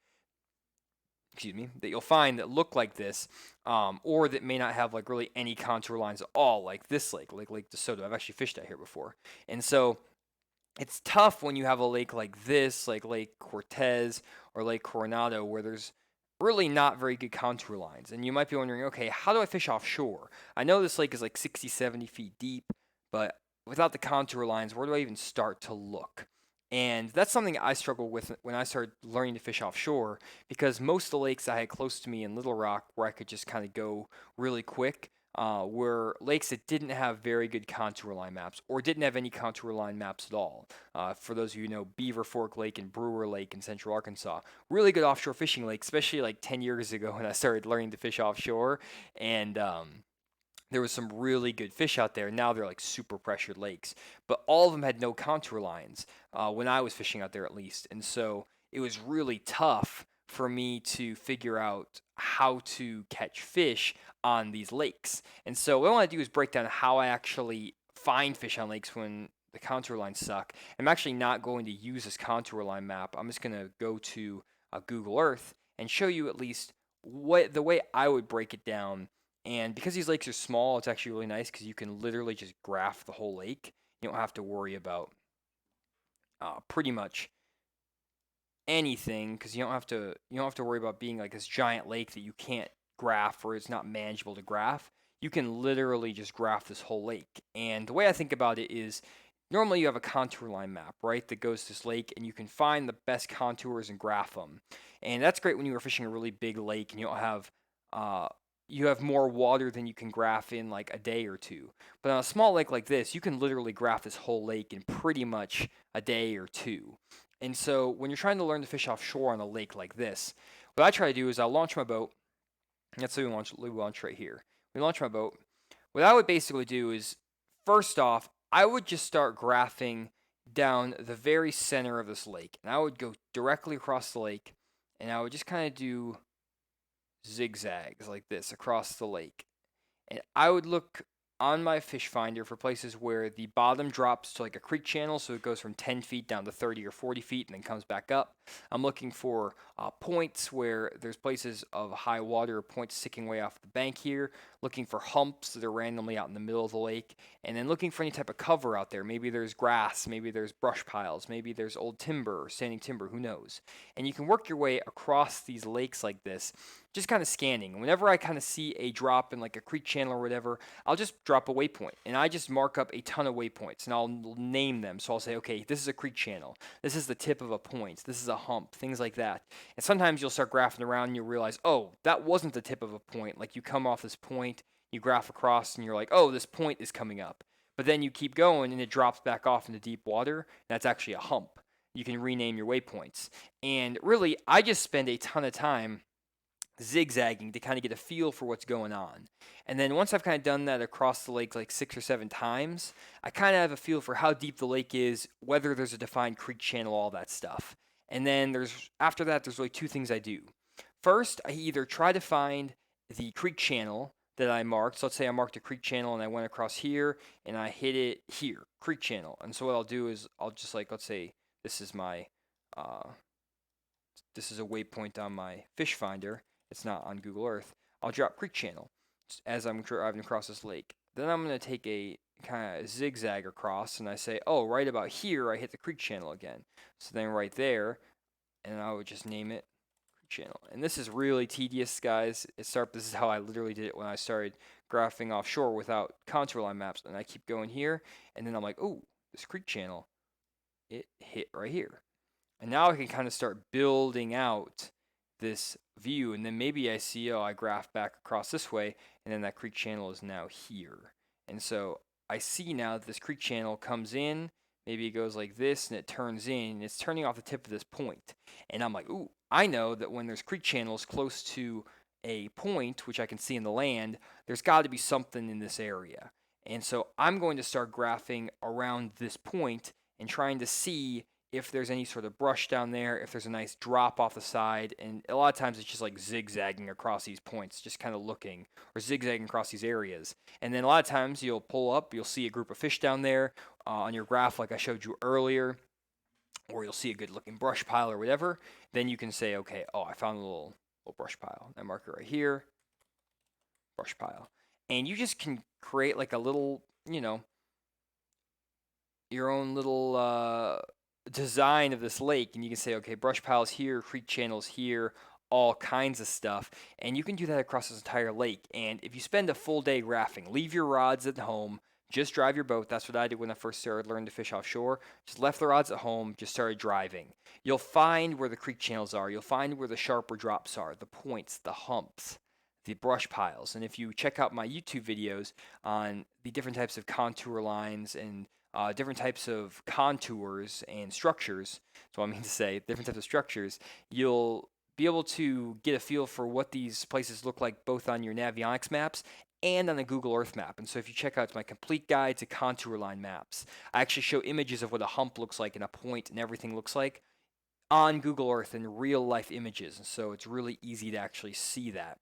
that you'll find that look like this, or that may not have like really any contour lines at all, like this lake, Lake DeSoto. I've actually fished out here before, and so it's tough when you have a lake like this, like Lake Cortez or Lake Coronado, where there's really not very good contour lines. And you might be wondering, okay, how do I fish offshore? I know this lake is like 60, 70 feet deep, but without the contour lines, where do I even start to look? And that's something I struggled with when I started learning to fish offshore, because most of the lakes I had close to me in Little Rock, where I could just kind of go really quick, were lakes that didn't have very good contour line maps, or didn't have any contour line maps at all. For those of you who know, Beaver Fork Lake and Brewer Lake in Central Arkansas, really good offshore fishing lakes, especially like 10 years ago when I started learning to fish offshore. And there was some really good fish out there. Now they're like super pressured lakes, but all of them had no contour lines when I was fishing out there, at least. And so it was really tough for me to figure out how to catch fish on these lakes. And so what I want to do is break down how I actually find fish on lakes when the contour lines suck. I'm actually not going to use this contour line map. I'm just going to go to Google Earth and show you at least what the way I would break it down. And because these lakes are small, it's actually really nice because you can literally just graph the whole lake. You don't have to worry about pretty much anything, because you don't have to worry about being like this giant lake that you can't graph, or it's not manageable to graph. You can literally just graph this whole lake. And the way I think about it is, normally you have a contour line map, right, that goes to this lake, and you can find the best contours and graph them. And that's great when you are fishing a really big lake and you have more water than you can graph in like a day or two. But on a small lake like this, you can literally graph this whole lake in pretty much a day or two. And so when you're trying to learn to fish offshore on a lake like this, what I try to do is I'll launch my boat. Let's say we launch right here. We launch my boat. What I would basically do is, first off, I would just start graphing down the very center of this lake. And I would go directly across the lake, and I would just kind of do zigzags like this across the lake. And I would look on my fish finder for places where the bottom drops to like a creek channel, so it goes from 10 feet down to 30 or 40 feet and then comes back up. I'm looking for points where there's places of high water, points sticking way off the bank here, looking for humps that are randomly out in the middle of the lake, and then looking for any type of cover out there. Maybe there's grass, maybe there's brush piles, maybe there's old timber or standing timber, who knows. And you can work your way across these lakes like this, just kind of scanning. Whenever I kind of see a drop in like a creek channel or whatever, I'll just drop a waypoint, and I just mark up a ton of waypoints, and I'll name them. So I'll say, okay, this is a creek channel, this is the tip of a point, this is a hump, things like that. And sometimes you'll start graphing around and you'll realize, oh, that wasn't the tip of a point. Like you come off this point, you graph across, and you're like, oh, this point is coming up. But then you keep going and it drops back off into deep water, and that's actually a hump. You can rename your waypoints. And really, I just spend a ton of time zigzagging to kind of get a feel for what's going on. And then once I've kind of done that across the lake like 6 or 7 times, I kind of have a feel for how deep the lake is, whether there's a defined creek channel, all that stuff. And then after that, there's really two things I do. First, I either try to find the creek channel that I marked. So let's say I marked a creek channel and I went across here and I hit it here, creek channel. And so what I'll do is I'll just like, let's say this is my, this is a waypoint on my fish finder. It's not on Google Earth. I'll drop creek channel as I'm driving across this lake. Then I'm going to take a kind of zigzag across and I say, oh, right about here, I hit the creek channel again. So then right there, and I would just name it creek channel. And this is really tedious, guys. This is how I literally did it when I started graphing offshore without contour line maps. And I keep going here, and then I'm like, oh, this creek channel, it hit right here. And now I can kind of start building out this view, and then maybe I see, oh, I graph back across this way, and then that creek channel is now here. And so I see now that this creek channel comes in, maybe it goes like this, and it turns in, and it's turning off the tip of this point. And I'm like, ooh, I know that when there's creek channels close to a point, which I can see in the land, there's got to be something in this area. And so I'm going to start graphing around this point and trying to see if there's any sort of brush down there, if there's a nice drop off the side, and a lot of times it's just like zigzagging across these points, just kind of looking, or zigzagging across these areas. And then a lot of times you'll pull up, you'll see a group of fish down there on your graph like I showed you earlier, or you'll see a good looking brush pile or whatever. Then you can say, okay, oh, I found a little brush pile. I mark it right here, brush pile. And you just can create like a little, your own little design of this lake, and you can say, okay, brush piles here, creek channels here, all kinds of stuff, and you can do that across this entire lake. And if you spend a full day graphing, leave your rods at home, just drive your boat. That's what I did when I first started learning to fish offshore. Just left the rods at home, just started driving. You'll find where the creek channels are. You'll find where the sharper drops are, the points, the humps, the brush piles. And if you check out my YouTube videos on the different types of contour lines and different types of contours and structures, that's what I mean to say, different types of structures, you'll be able to get a feel for what these places look like both on your Navionics maps and on a Google Earth map. And so if you check out my complete guide to contour line maps, I actually show images of what a hump looks like and a point and everything looks like on Google Earth in real life images. And so it's really easy to actually see that.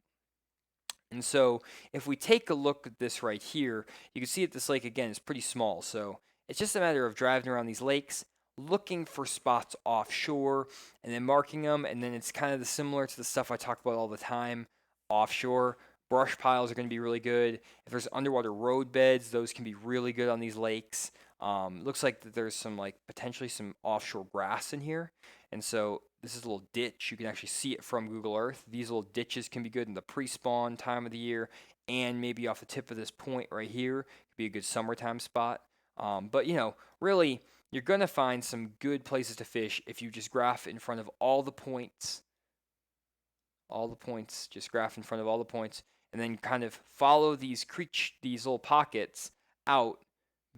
And so if we take a look at this right here, you can see that this lake again is pretty small. So it's just a matter of driving around these lakes, looking for spots offshore, and then marking them. And then it's kind of similar to the stuff I talk about all the time offshore. Brush piles are going to be really good. If there's underwater road beds, those can be really good on these lakes. Looks like that there's some potentially some offshore grass in here. And so this is a little ditch. You can actually see it from Google Earth. These little ditches can be good in the pre-spawn time of the year, and maybe off the tip of this point right here could be a good summertime spot. But really, you're going to find some good places to fish if you just graph in front of all the points. Just graph in front of all the points, and then kind of follow these little pockets out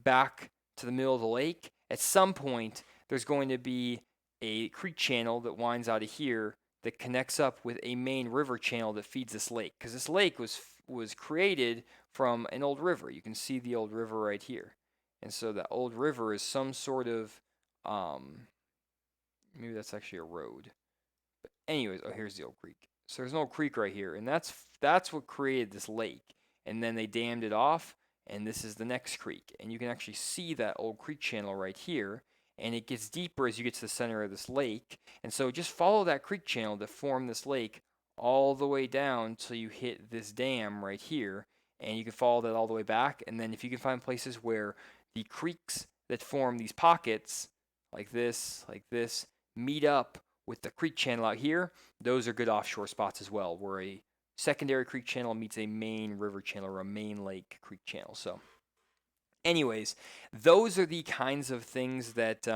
back to the middle of the lake. At some point, there's going to be a creek channel that winds out of here that connects up with a main river channel that feeds this lake, because this lake was created from an old river. You can see the old river right here. And so that old river is some sort of, maybe that's actually a road. But anyways, oh, here's the old creek. So there's an old creek right here, and that's what created this lake. And then they dammed it off, and this is the next creek. And you can actually see that old creek channel right here, and it gets deeper as you get to the center of this lake. And so just follow that creek channel to form this lake all the way down till you hit this dam right here, and you can follow that all the way back. And then if you can find places where the creeks that form these pockets, like this, meet up with the creek channel out here, those are good offshore spots as well, where a secondary creek channel meets a main river channel or a main lake creek channel. So anyways, those are the kinds of things that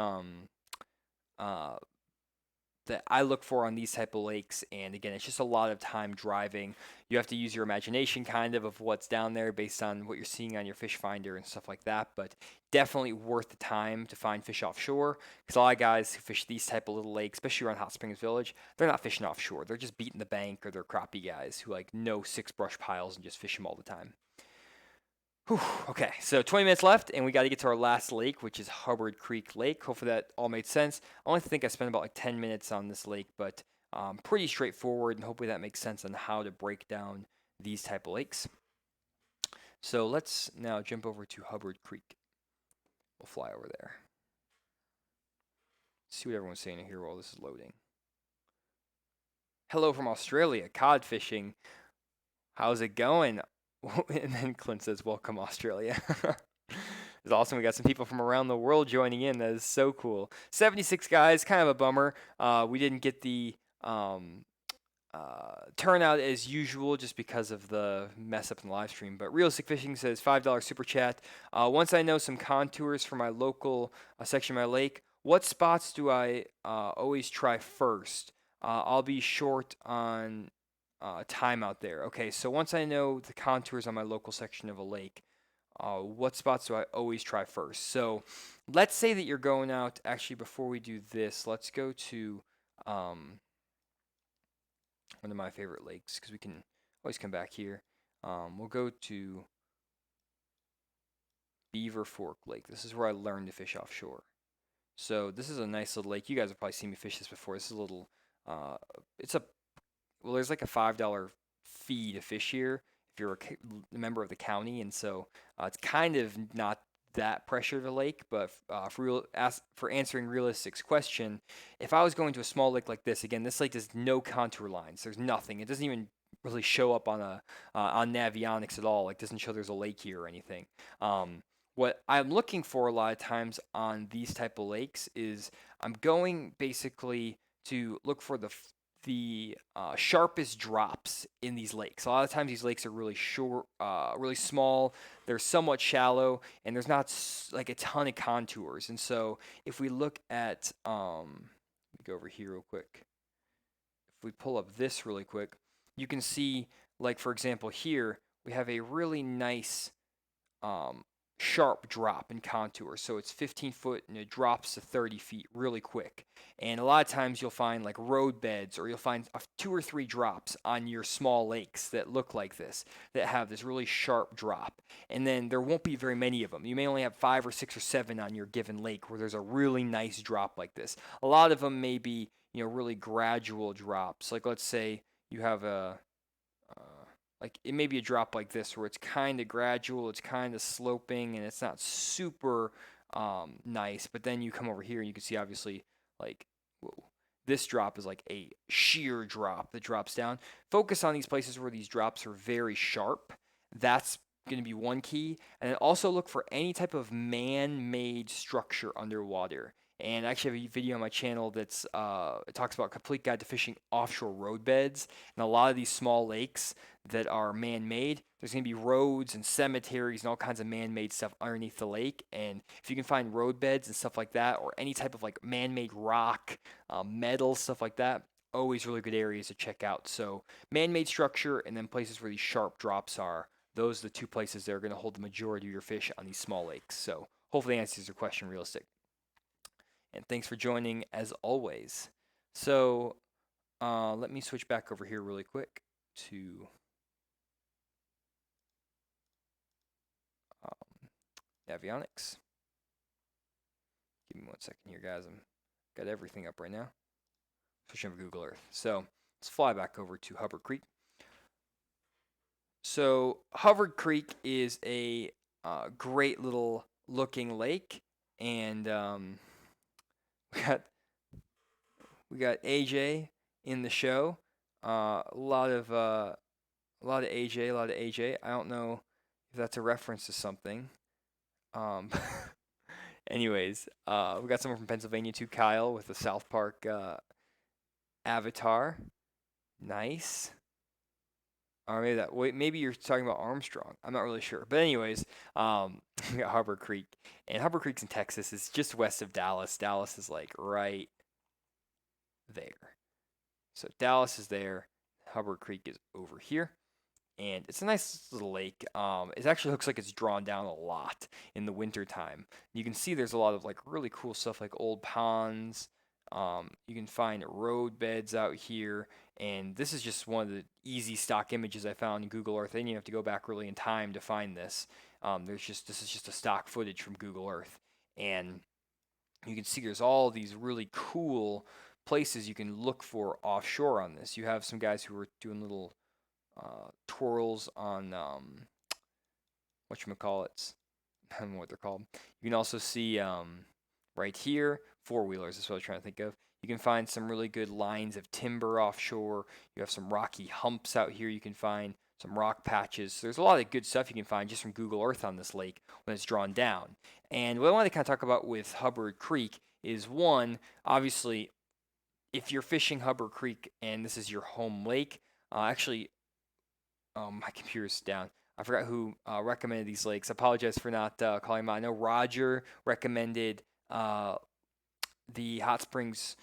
that I look for on these type of lakes. And again, it's just a lot of time driving. You have to use your imagination kind of what's down there based on what you're seeing on your fish finder and stuff like that. But definitely worth the time to find fish offshore, because a lot of guys who fish these type of little lakes, especially around Hot Springs Village, they're not fishing offshore. They're just beating the bank, or they're crappie guys who like know 6 brush piles and just fish them all the time. Whew, okay, so 20 minutes left, and we got to get to our last lake, which is Hubbard Creek Lake. Hopefully that all made sense. I only think I spent about like 10 minutes on this lake, but pretty straightforward, and hopefully that makes sense on how to break down these type of lakes. So let's now jump over to Hubbard Creek. We'll fly over there. See what everyone's saying here while this is loading. Hello from Australia, cod fishing. How's it going? And then Clint says, welcome, Australia. It's awesome. We got some people from around the world joining in. That is so cool. 76 guys, kind of a bummer. We didn't get the turnout as usual just because of the mess up in the live stream. But Realistic Fishing says $5 super chat. Once I know some contours for my local section of my lake, what spots do I always try first? I'll be short on time out there. Okay, so once I know the contours on my local section of a lake, what spots do I always try first? So let's say that you're going out. Actually, before we do this, let's go to one of my favorite lakes, because we can always come back here. We'll go to Beaver Fork Lake. This is where I learned to fish offshore. So this is a nice little lake. You guys have probably seen me fish this before. This is a little, there's like a $5 fee to fish here if you're a member of the county, and so it's kind of not that pressure of a lake. But for answering Realistic's question, if I was going to a small lake like this, again, this lake has no contour lines. There's nothing. It doesn't even really show up on Navionics at all. Like, doesn't show there's a lake here or anything. What I'm looking for a lot of times on these type of lakes is I'm going basically to look for the sharpest drops in these lakes. A lot of times these lakes are really short, really small. They're somewhat shallow, and there's not like a ton of contours. And so if we look at, let me go over here real quick. If we pull up this really quick, you can see, like for example here, we have a really nice sharp drop in contour. So it's 15 foot and it drops to 30 feet really quick. And a lot of times you'll find like road beds, or you'll find 2 or 3 drops on your small lakes that look like this, that have this really sharp drop. And then there won't be very many of them. You may only have 5 or 6 or 7 on your given lake where there's a really nice drop like this. A lot of them may be, really gradual drops. Like let's say you have like it may be a drop like this where it's kind of gradual, it's kind of sloping, and it's not super nice. But then you come over here and you can see obviously like, whoa, this drop is like a sheer drop that drops down. Focus on these places where these drops are very sharp. That's going to be one key. And then also look for any type of man-made structure underwater. And I actually have a video on my channel that's it talks about a complete guide to fishing offshore road beds. And a lot of these small lakes that are man-made, there's going to be roads and cemeteries and all kinds of man-made stuff underneath the lake. And if you can find road beds and stuff like that, or any type of like man-made rock, metal, stuff like that, always really good areas to check out. So man-made structure, and then places where these sharp drops are. Those are the 2 places that are going to hold the majority of your fish on these small lakes. So hopefully that answers your question, Realistic. And thanks for joining as always. So let me switch back over here really quick to avionics. Give me 1 second here, guys. I'm got everything up right now, especially over Google Earth. So let's fly back over to Hubbard Creek. So Hubbard Creek is a great little looking lake, and we got AJ in the show. A lot of AJ. I don't know if that's a reference to something. Anyways, we got someone from Pennsylvania too, Kyle, with the South Park avatar. Nice. Or maybe you're talking about Armstrong. I'm not really sure. But anyways, we got Hubbard Creek. And Hubbard Creek's in Texas. It's just west of Dallas. Dallas is like right there. So Dallas is there. Hubbard Creek is over here. And it's a nice little lake. It actually looks like it's drawn down a lot in the wintertime. You can see there's a lot of like really cool stuff like old ponds. You can find road beds out here, and this is just one of the easy stock images I found in Google Earth. I didn't even have to go back really in time to find this. This is just a stock footage from Google Earth, and you can see there's all these really cool places you can look for offshore on this. You have some guys who are doing little twirls on whatchamacallits. I don't know what they're called. You can also see right here, four-wheelers is what I was trying to think of. You can find some really good lines of timber offshore. You have some rocky humps out here you can find, some rock patches. So there's a lot of good stuff you can find just from Google Earth on this lake when it's drawn down. And what I want to kind of talk about with Hubbard Creek is one, obviously, if you're fishing Hubbard Creek and this is your home lake, my computer's down. I forgot who recommended these lakes. I apologize for not calling them out. I know Roger recommended the Hot Springs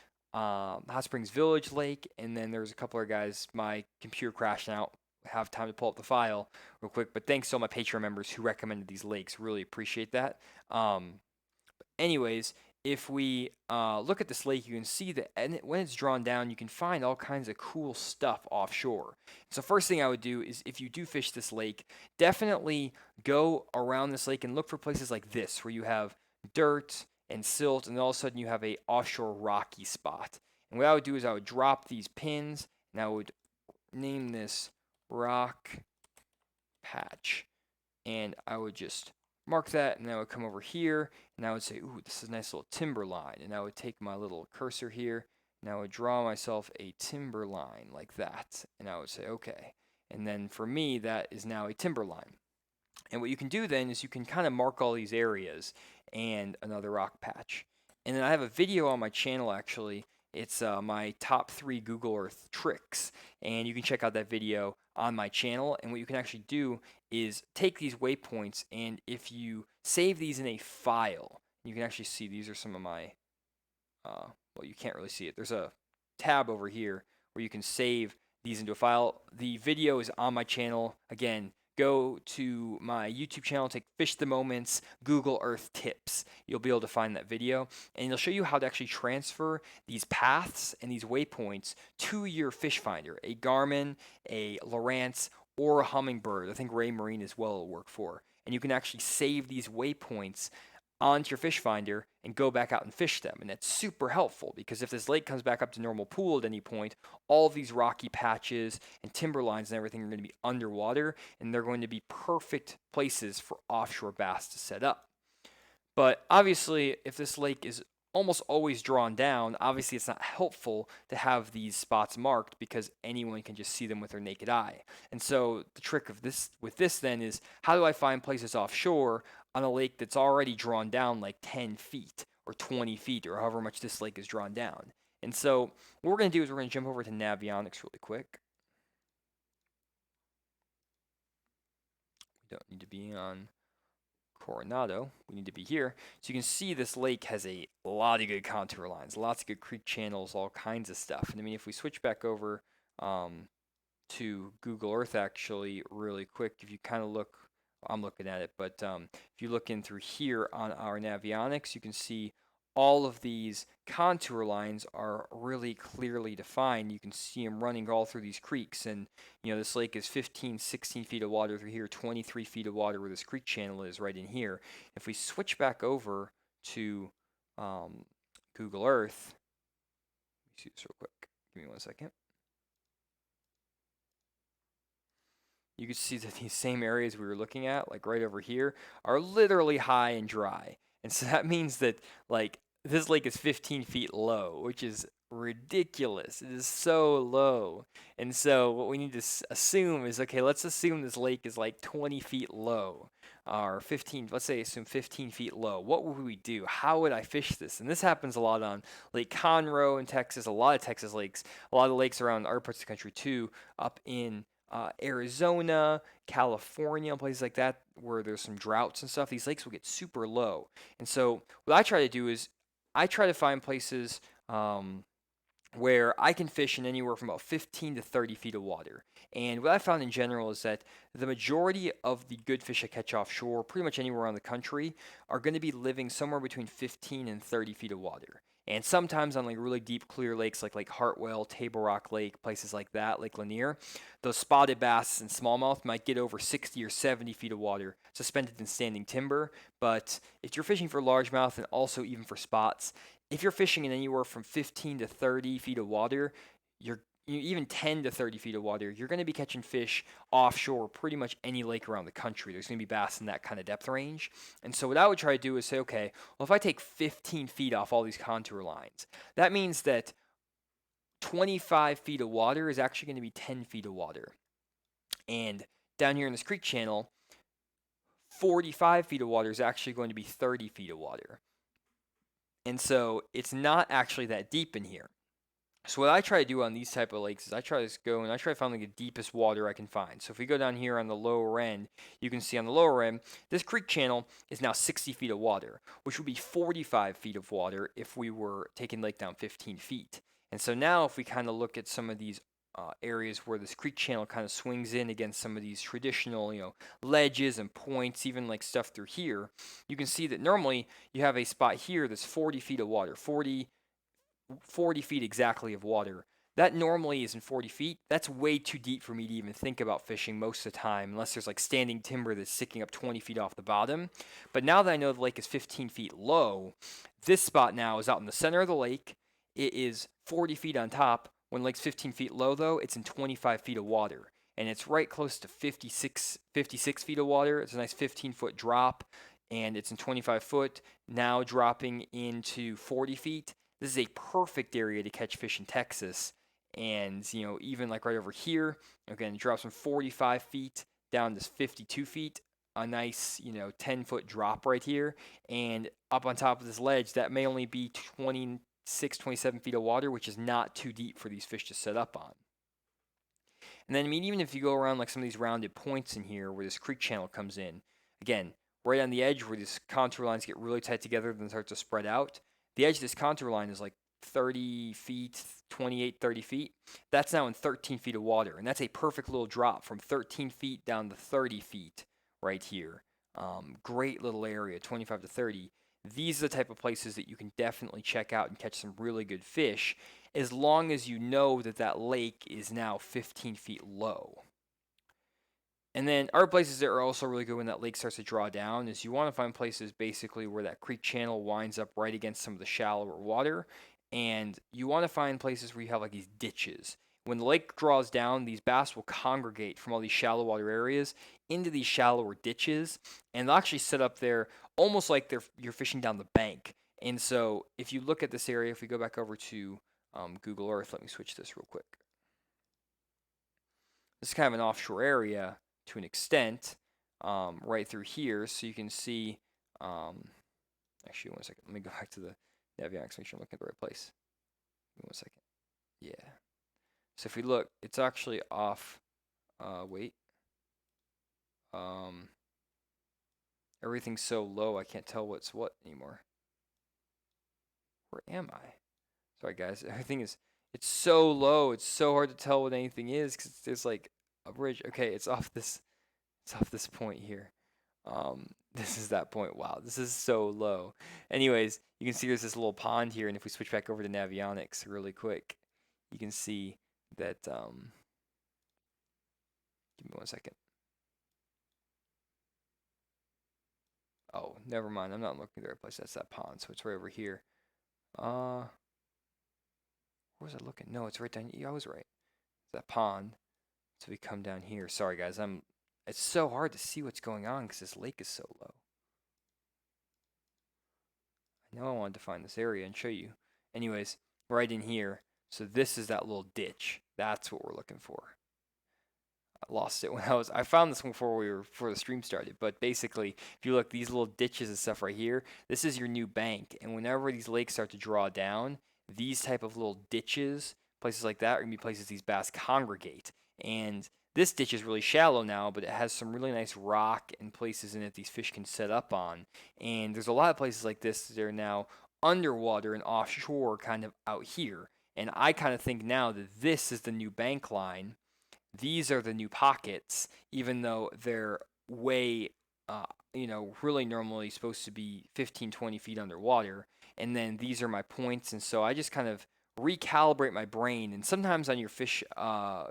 Village Lake, and then there's a couple of guys. My computer crashed out. Have time to pull up the file real quick. But thanks to all my Patreon members who recommended these lakes. Really appreciate that. Anyways, if we look at this lake, you can see that when it's drawn down, you can find all kinds of cool stuff offshore. So first thing I would do is if you do fish this lake, definitely go around this lake and look for places like this where you have dirt and silt, and all of a sudden you have a offshore rocky spot. And what I would do is I would drop these pins, and I would name this rock patch, and I would just mark that, and I would come over here, and I would say, ooh, this is a nice little timber line, and I would take my little cursor here, and I would draw myself a timber line like that, and I would say, okay, and then for me, that is now a timber line. And what you can do then is you can kind of mark all these areas and another rock patch. And then I have a video on my channel actually. It's my top 3 Google Earth tricks. And you can check out that video on my channel. And what you can actually do is take these waypoints, and if you save these in a file, you can actually see these are some of my, well, you can't really see it. There's a tab over here where you can save these into a file. The video is on my channel. Again, go to my YouTube channel, take Fish the Moments Google Earth Tips. You'll be able to find that video, and it'll show you how to actually transfer these paths and these waypoints to your fish finder, a Garmin, a Lowrance, or a Humminbird. I think Ray Marine as well will work for. And you can actually save these waypoints onto your fish finder and go back out and fish them. And that's super helpful because if this lake comes back up to normal pool at any point, all of these rocky patches and timber lines and everything are going to be underwater, and they're going to be perfect places for offshore bass to set up. But obviously, if this lake is almost always drawn down, obviously it's not helpful to have these spots marked because anyone can just see them with their naked eye. And so the trick of this with this then is, how do I find places offshore on a lake that's already drawn down like 10 feet or 20 feet or however much this lake is drawn down? And so what we're going to do is we're going to jump over to Navionics really quick. We don't need to be on Coronado. We need to be here. So you can see this lake has a lot of good contour lines, lots of good creek channels, all kinds of stuff. And I mean, if we switch back over to Google Earth actually really quick, if you kind of look, I'm looking at it, but if you look in through here on our Navionics, you can see all of these contour lines are really clearly defined. You can see them running all through these creeks, and you know this lake is 15, 16 feet of water through here, 23 feet of water where this creek channel is right in here. If we switch back over to Google Earth, let me see this real quick. Give me 1 second. You can see that these same areas we were looking at, like right over here, are literally high and dry. And so that means that like this lake is 15 feet low, which is ridiculous. It is so low. And so what we need to assume is, okay, let's assume this lake is like 20 feet low, or 15, let's say assume 15 feet low. What would we do? How would I fish this? And this happens a lot on Lake Conroe in Texas, a lot of Texas lakes, a lot of lakes around our parts of the country too, up in Arizona, California, places like that where there's some droughts and stuff. These lakes will get super low. And so what I try to do is I try to find places where I can fish in anywhere from about 15 to 30 feet of water. And what I found in general is that the majority of the good fish I catch offshore, pretty much anywhere around the country, are going to be living somewhere between 15 and 30 feet of water. And sometimes on like really deep, clear lakes like Lake Hartwell, Table Rock Lake, places like that, Lake Lanier, those spotted bass and smallmouth might get over 60 or 70 feet of water, suspended in standing timber. But if you're fishing for largemouth and also even for spots, if you're fishing in anywhere from 15 to 30 feet of water, even 10 to 30 feet of water, you're going to be catching fish offshore pretty much any lake around the country. There's going to be bass in that kind of depth range. And so what I would try to do is say, okay, well, if I take 15 feet off all these contour lines, that means that 25 feet of water is actually going to be 10 feet of water. And down here in this creek channel, 45 feet of water is actually going to be 30 feet of water. And so it's not actually that deep in here. So what I try to do on these type of lakes is I try to go and I try to find like the deepest water I can find. So if we go down here on the lower end, you can see on the lower end, this creek channel is now 60 feet of water, which would be 45 feet of water if we were taking lake down 15 feet. And so now if we kind of look at some of these areas where this creek channel kind of swings in against some of these traditional, ledges and points, even like stuff through here, you can see that normally you have a spot here that's 40 feet of water, 40 feet exactly of water. That normally isn't 40 feet. That's way too deep for me to even think about fishing most of the time, unless there's like standing timber that's sticking up 20 feet off the bottom. But now that I know the lake is 15 feet low, this spot now is out in the center of the lake. It is 40 feet on top. When the lake's 15 feet low, though, it's in 25 feet of water. And it's right close to 56 feet of water. It's a nice 15-foot drop, and it's in 25 foot, now dropping into 40 feet. This is a perfect area to catch fish in Texas. And, even like right over here, again, it drops from 45 feet down to 52 feet. A nice, 10-foot drop right here. And up on top of this ledge, that may only be 26, 27 feet of water, which is not too deep for these fish to set up on. And then, even if you go around like some of these rounded points in here where this creek channel comes in, again, right on the edge where these contour lines get really tight together and start to spread out, the edge of this contour line is like 30 feet, 28, 30 feet. That's now in 13 feet of water. And that's a perfect little drop from 13 feet down to 30 feet right here. Great little area, 25 to 30. These are the type of places that you can definitely check out and catch some really good fish, as long as you know that that lake is now 15 feet low. And then other places that are also really good when that lake starts to draw down is you want to find places basically where that creek channel winds up right against some of the shallower water. And you want to find places where you have like these ditches. When the lake draws down, these bass will congregate from all these shallow water areas into these shallower ditches, and they'll actually set up there almost like you're fishing down the bank. And so if you look at this area, if we go back over to Google Earth, let me switch this real quick. This is kind of an offshore area to an extent, right through here. So you can see, actually, 1 second. Let me go back to the Navionics, make sure I'm looking at the right place. Give me 1 second. Yeah. So if we look, it's actually off, wait. Everything's so low, I can't tell what's what anymore. Where am I? Sorry, guys. Everything is, it's so low. It's so hard to tell what anything is because there's like a bridge. Okay, it's off this point here. This is that point. Wow, this is so low. Anyways, you can see there's this little pond here, and if we switch back over to Navionics really quick, you can see that, give me 1 second. Oh, never mind. I'm not looking at the right place. That's that pond, so it's right over here. Where was I looking? No, it's right down. Yeah, I was right. It's that pond. So we come down here. Sorry, guys. It's so hard to see what's going on because this lake is so low. I know I wanted to find this area and show you. Anyways, right in here. So this is that little ditch. That's what we're looking for. I lost it when I found this one before the stream started. But basically, if you look, these little ditches and stuff right here, this is your new bank. And whenever these lakes start to draw down, these type of little ditches, places like that, are gonna be places these bass congregate. And this ditch is really shallow now, but it has some really nice rock and places in it these fish can set up on. And there's a lot of places like this that are now underwater and offshore, kind of out here. And I kind of think now that this is the new bank line. These are the new pockets, even though they're way, really normally supposed to be 15, 20 feet underwater. And then these are my points. And so I just kind of recalibrate my brain. And sometimes on your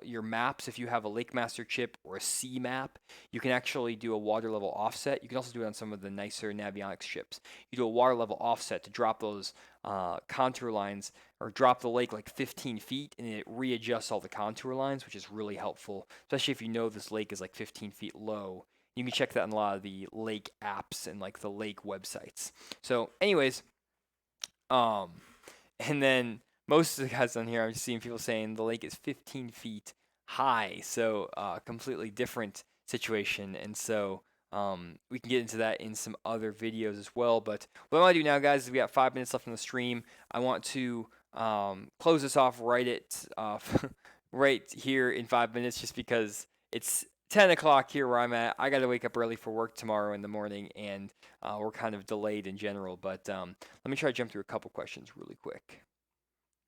your maps, if you have a Lake Master chip or a sea map, you can actually do a water level offset. You can also do it on some of the nicer Navionics chips. You do a water level offset to drop those contour lines or drop the lake like 15 feet, and it readjusts all the contour lines, which is really helpful, especially if you know this lake is like 15 feet low. You can check that on a lot of the lake apps and like the lake websites. So, anyways, um, and then most of the guys on here, I'm seeing people saying the lake is 15 feet high, so completely different situation. And so we can get into that in some other videos as well. But what I want to do now, guys, is we got 5 minutes left on the stream. I want to close this off right here in 5 minutes, just because it's 10 o'clock here where I'm at. I got to wake up early for work tomorrow in the morning, and we're kind of delayed in general. But let me try to jump through a couple questions really quick.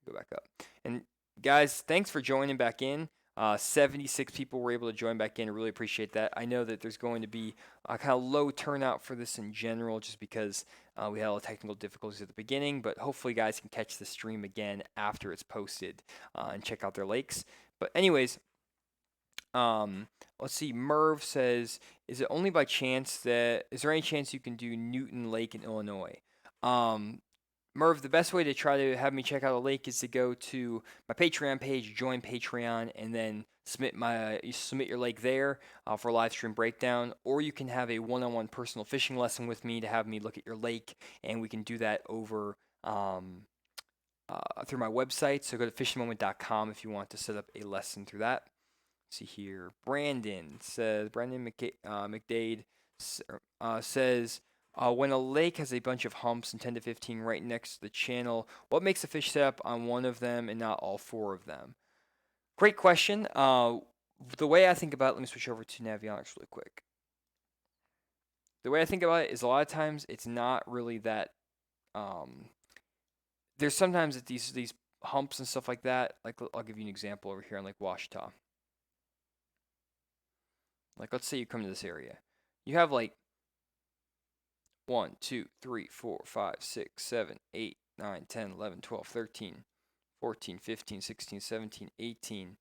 Go back up. And guys, thanks for joining back in. 76 people were able to join back in. I really appreciate that. I know that there's going to be a kind of low turnout for this in general, just because we had a lot of technical difficulties at the beginning, but hopefully you guys can catch the stream again after it's posted and check out their lakes. But anyways, let's see. Merv says, is there any chance you can do Newton Lake in Illinois? Merv, the best way to try to have me check out a lake is to go to my Patreon page, join Patreon, and then submit your lake there for a live stream breakdown. Or you can have a one-on-one personal fishing lesson with me to have me look at your lake, and we can do that over through my website. So go to fishingmoment.com if you want to set up a lesson through that. Let's see here. Brandon McDade says, when a lake has a bunch of humps and 10 to 15 right next to the channel, what makes a fish set up on one of them and not all four of them? Great question. The way I think about it, let me switch over to Navionics really quick. The way I think about it is a lot of times it's not really that. There's sometimes that these humps and stuff like that. Like, I'll give you an example over here on Lake Washita. Like, let's say you come to this area. You have like 1, 2, 3, 4, 5, 6, 7, 8, 9, 10, 11, 12, 13, 14, 15, 16, 17, 18.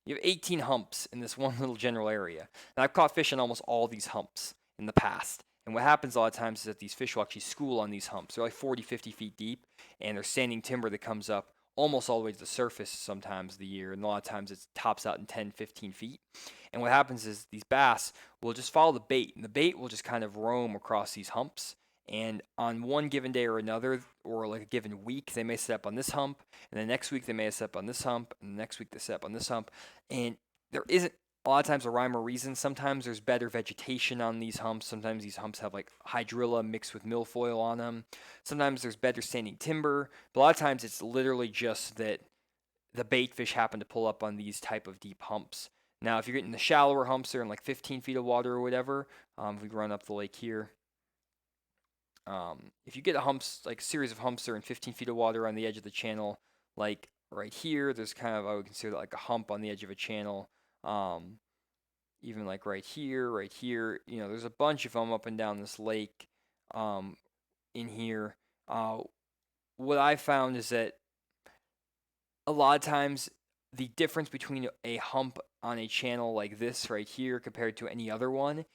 You have 18 humps in this one little general area. And I've caught fish on almost all these humps in the past. And what happens a lot of times is that these fish will actually school on these humps. They're like 40, 50 feet deep, and there's standing timber that comes up almost all the way to the surface sometimes of the year, and a lot of times it tops out in 10, 15 feet. And what happens is these bass will just follow the bait, and the bait will just kind of roam across these humps. And on one given day or another, or like a given week, they may set up on this hump, and the next week they may set up on this hump, and the next week they set up on this hump. And there isn't a lot of times a rhyme or reason. Sometimes there's better vegetation on these humps. Sometimes these humps have like hydrilla mixed with milfoil on them. Sometimes there's better standing timber. But a lot of times it's literally just that the bait fish happen to pull up on these type of deep humps. Now, if you're getting the shallower humps, they're in like 15 feet of water or whatever. If we run up the lake here. If you get like a series of humps that are in 15 feet of water on the edge of the channel, like right here, there's kind of, I would consider that like a hump on the edge of a channel. Even like right here, there's a bunch of them up and down this lake in here. What I found is that a lot of times the difference between a hump on a channel like this right here compared to any other one,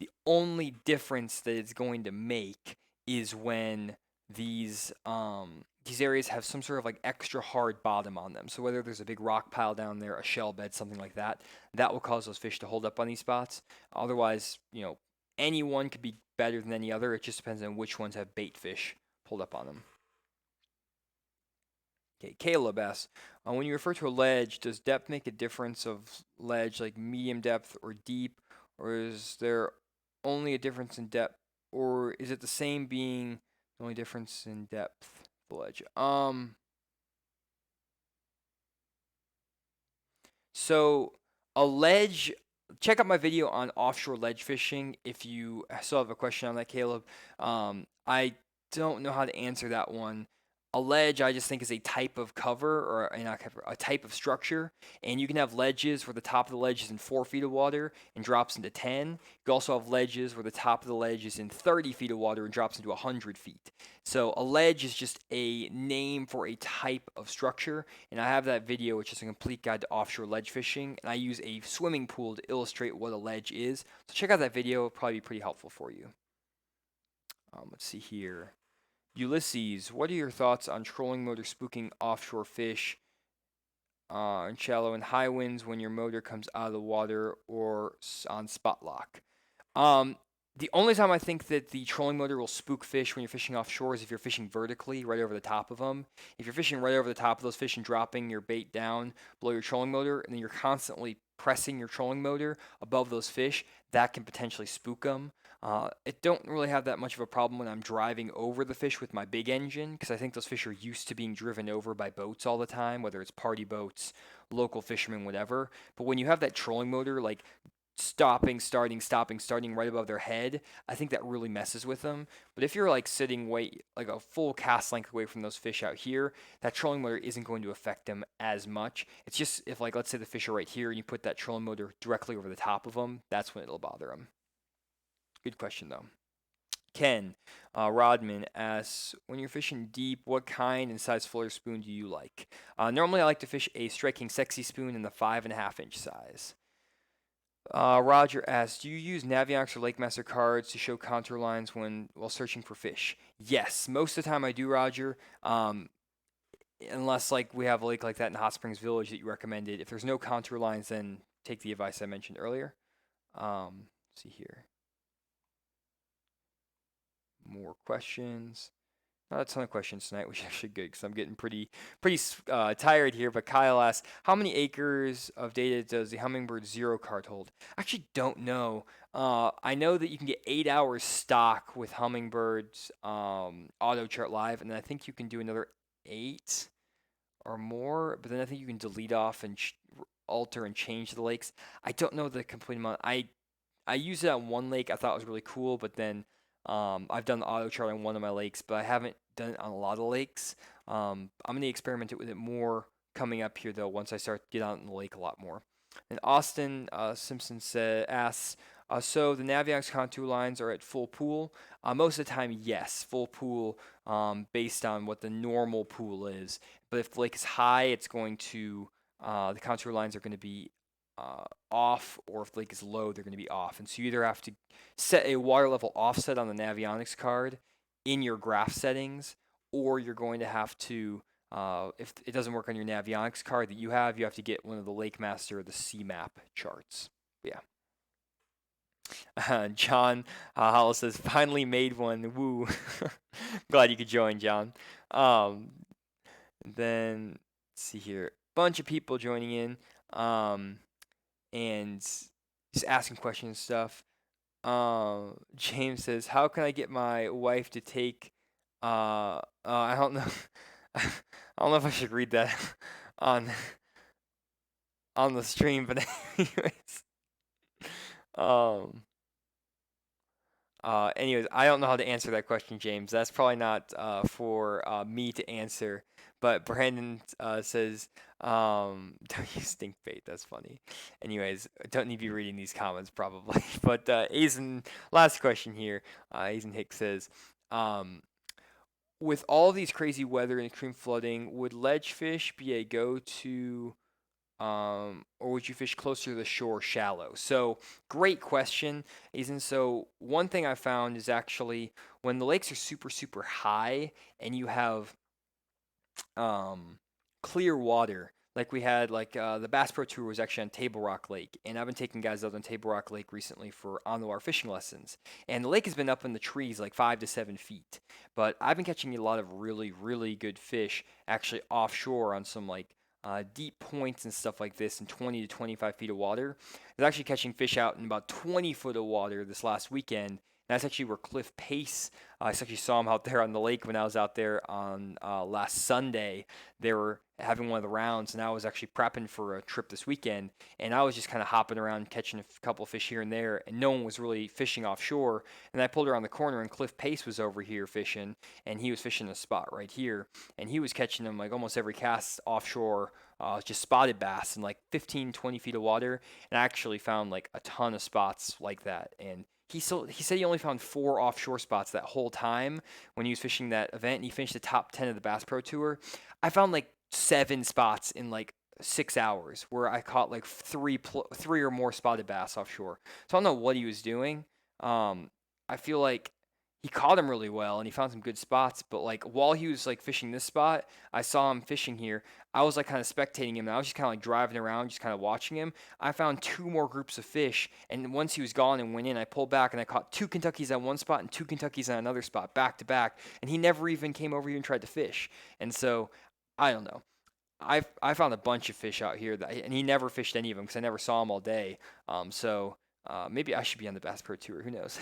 the only difference that it's going to make is when these areas have some sort of like extra hard bottom on them. So whether there's a big rock pile down there, a shell bed, something like that, that will cause those fish to hold up on these spots. Otherwise, any one could be better than any other. It just depends on which ones have bait fish pulled up on them. Okay, Caleb asks, when you refer to a ledge, does depth make a difference of ledge, like medium depth or deep, or is there only a difference in depth, or is it the same being the only difference in depth? The ledge. So a ledge. Check out my video on offshore ledge fishing if you still have a question on that, Caleb. I don't know how to answer that one. A ledge, I just think, is a type of cover or not cover, a type of structure. And you can have ledges where the top of the ledge is in 4 feet of water and drops into 10. You can also have ledges where the top of the ledge is in 30 feet of water and drops into 100 feet. So a ledge is just a name for a type of structure. And I have that video, which is a complete guide to offshore ledge fishing. And I use a swimming pool to illustrate what a ledge is. So check out that video. It'll probably be pretty helpful for you. Let's see here. Ulysses, what are your thoughts on trolling motor spooking offshore fish in shallow and high winds when your motor comes out of the water or on spot lock? The only time I think that the trolling motor will spook fish when you're fishing offshore is if you're fishing vertically, right over the top of them. If you're fishing right over the top of those fish and dropping your bait down below your trolling motor, and then you're constantly pressing your trolling motor above those fish, that can potentially spook them. I don't really have that much of a problem when I'm driving over the fish with my big engine, because I think those fish are used to being driven over by boats all the time, whether it's party boats, local fishermen, whatever. But when you have that trolling motor, like stopping, starting, stopping, starting right above their head, I think that really messes with them. But if you're like sitting like a full cast length away from those fish out here, that trolling motor isn't going to affect them as much. It's just if, like, let's say the fish are right here and you put that trolling motor directly over the top of them, that's when it'll bother them. Good question, though. Ken Rodman asks, when you're fishing deep, what kind and size filler spoon do you like? Normally, I like to fish a striking sexy spoon in the 5.5-inch size. Roger asks, do you use Navionics or LakeMaster cards to show contour lines while searching for fish? Yes, most of the time I do, Roger. Unless like we have a lake like that in Hot Springs Village that you recommended. If there's no contour lines, then take the advice I mentioned earlier. Let's see here. More questions. Not a ton of questions tonight, which is actually good because I'm getting pretty tired here. But Kyle asks, how many acres of data does the Hummingbird Zero card hold? I actually don't know. I know that you can get 8 hours stock with Hummingbird's Auto Chart Live, and then I think you can do another 8 or more. But then I think you can delete off and alter and change the lakes. I don't know the complete amount. I used it on one lake. I thought it was really cool, but then I've done the auto chart on one of my lakes, but I haven't done it on a lot of lakes. I'm going to experiment with it more coming up here, though, once I start to get out in the lake a lot more. And Austin Simpson asks, so the Navionics contour lines are at full pool? Most of the time, yes, full pool based on what the normal pool is. But if the lake is high, it's going to, the contour lines are going to be off, or if the lake is low, they're going to be off. And so you either have to set a water level offset on the Navionics card in your graph settings, or you're going to have to, if it doesn't work on your Navionics card that you have to get one of the LakeMaster or the CMAP charts. Yeah. John Hollis says, finally made one. Woo. Glad you could join, John. Then, let's see here. Bunch of people joining in. And just asking questions and stuff. James says, how can I get my wife to take I don't know. I don't know if I should read that on the stream, but anyways. Anyways, I don't know how to answer that question, James. That's probably not for me to answer. But Brandon says, don't use stink bait. That's funny. Anyways, I don't need to be reading these comments probably. But Aizen, last question here. Aizen Hicks says, with all these crazy weather and extreme flooding, would ledge fish be a go-to, or would you fish closer to the shore, shallow? So great question, Aizen. So one thing I found is actually when the lakes are super, super high and you have clear water, like we had, like the Bass Pro Tour was actually on Table Rock Lake, and I've been taking guys out on Table Rock Lake recently for on-the-water fishing lessons, and the lake has been up in the trees like 5 to 7 feet, but I've been catching a lot of really, really good fish actually offshore on some like deep points and stuff like this in 20 to 25 feet of water. I was actually catching fish out in about 20 foot of water this last weekend, that's actually where Cliff Pace. I actually saw him out there on the lake when I was out there on last Sunday. They were having one of the rounds, and I was actually prepping for a trip this weekend, and I was just kind of hopping around catching a couple of fish here and there, and no one was really fishing offshore. And I pulled around the corner, and Cliff Pace was over here fishing, and he was fishing a spot right here, and he was catching them like almost every cast offshore, just spotted bass in like 15, 20 feet of water, and I actually found like a ton of spots like that. And he said he only found 4 offshore spots that whole time when he was fishing that event, and he finished the top 10 of the Bass Pro Tour. I found like 7 spots in like 6 hours where I caught like three or more spotted bass offshore. So I don't know what he was doing. I feel like he caught him really well and he found some good spots, but like while he was like fishing this spot, I saw him fishing here. I was like kind of spectating him, and I was just kind of like driving around, just kind of watching him. I found 2 more groups of fish, and once he was gone and went in, I pulled back and I caught 2 Kentuckys on one spot and 2 Kentuckys on another spot, back to back, and he never even came over here and tried to fish. And so I don't know. I found a bunch of fish out here and he never fished any of them because I never saw him all day. Maybe I should be on the Bass Pro Tour. Who knows?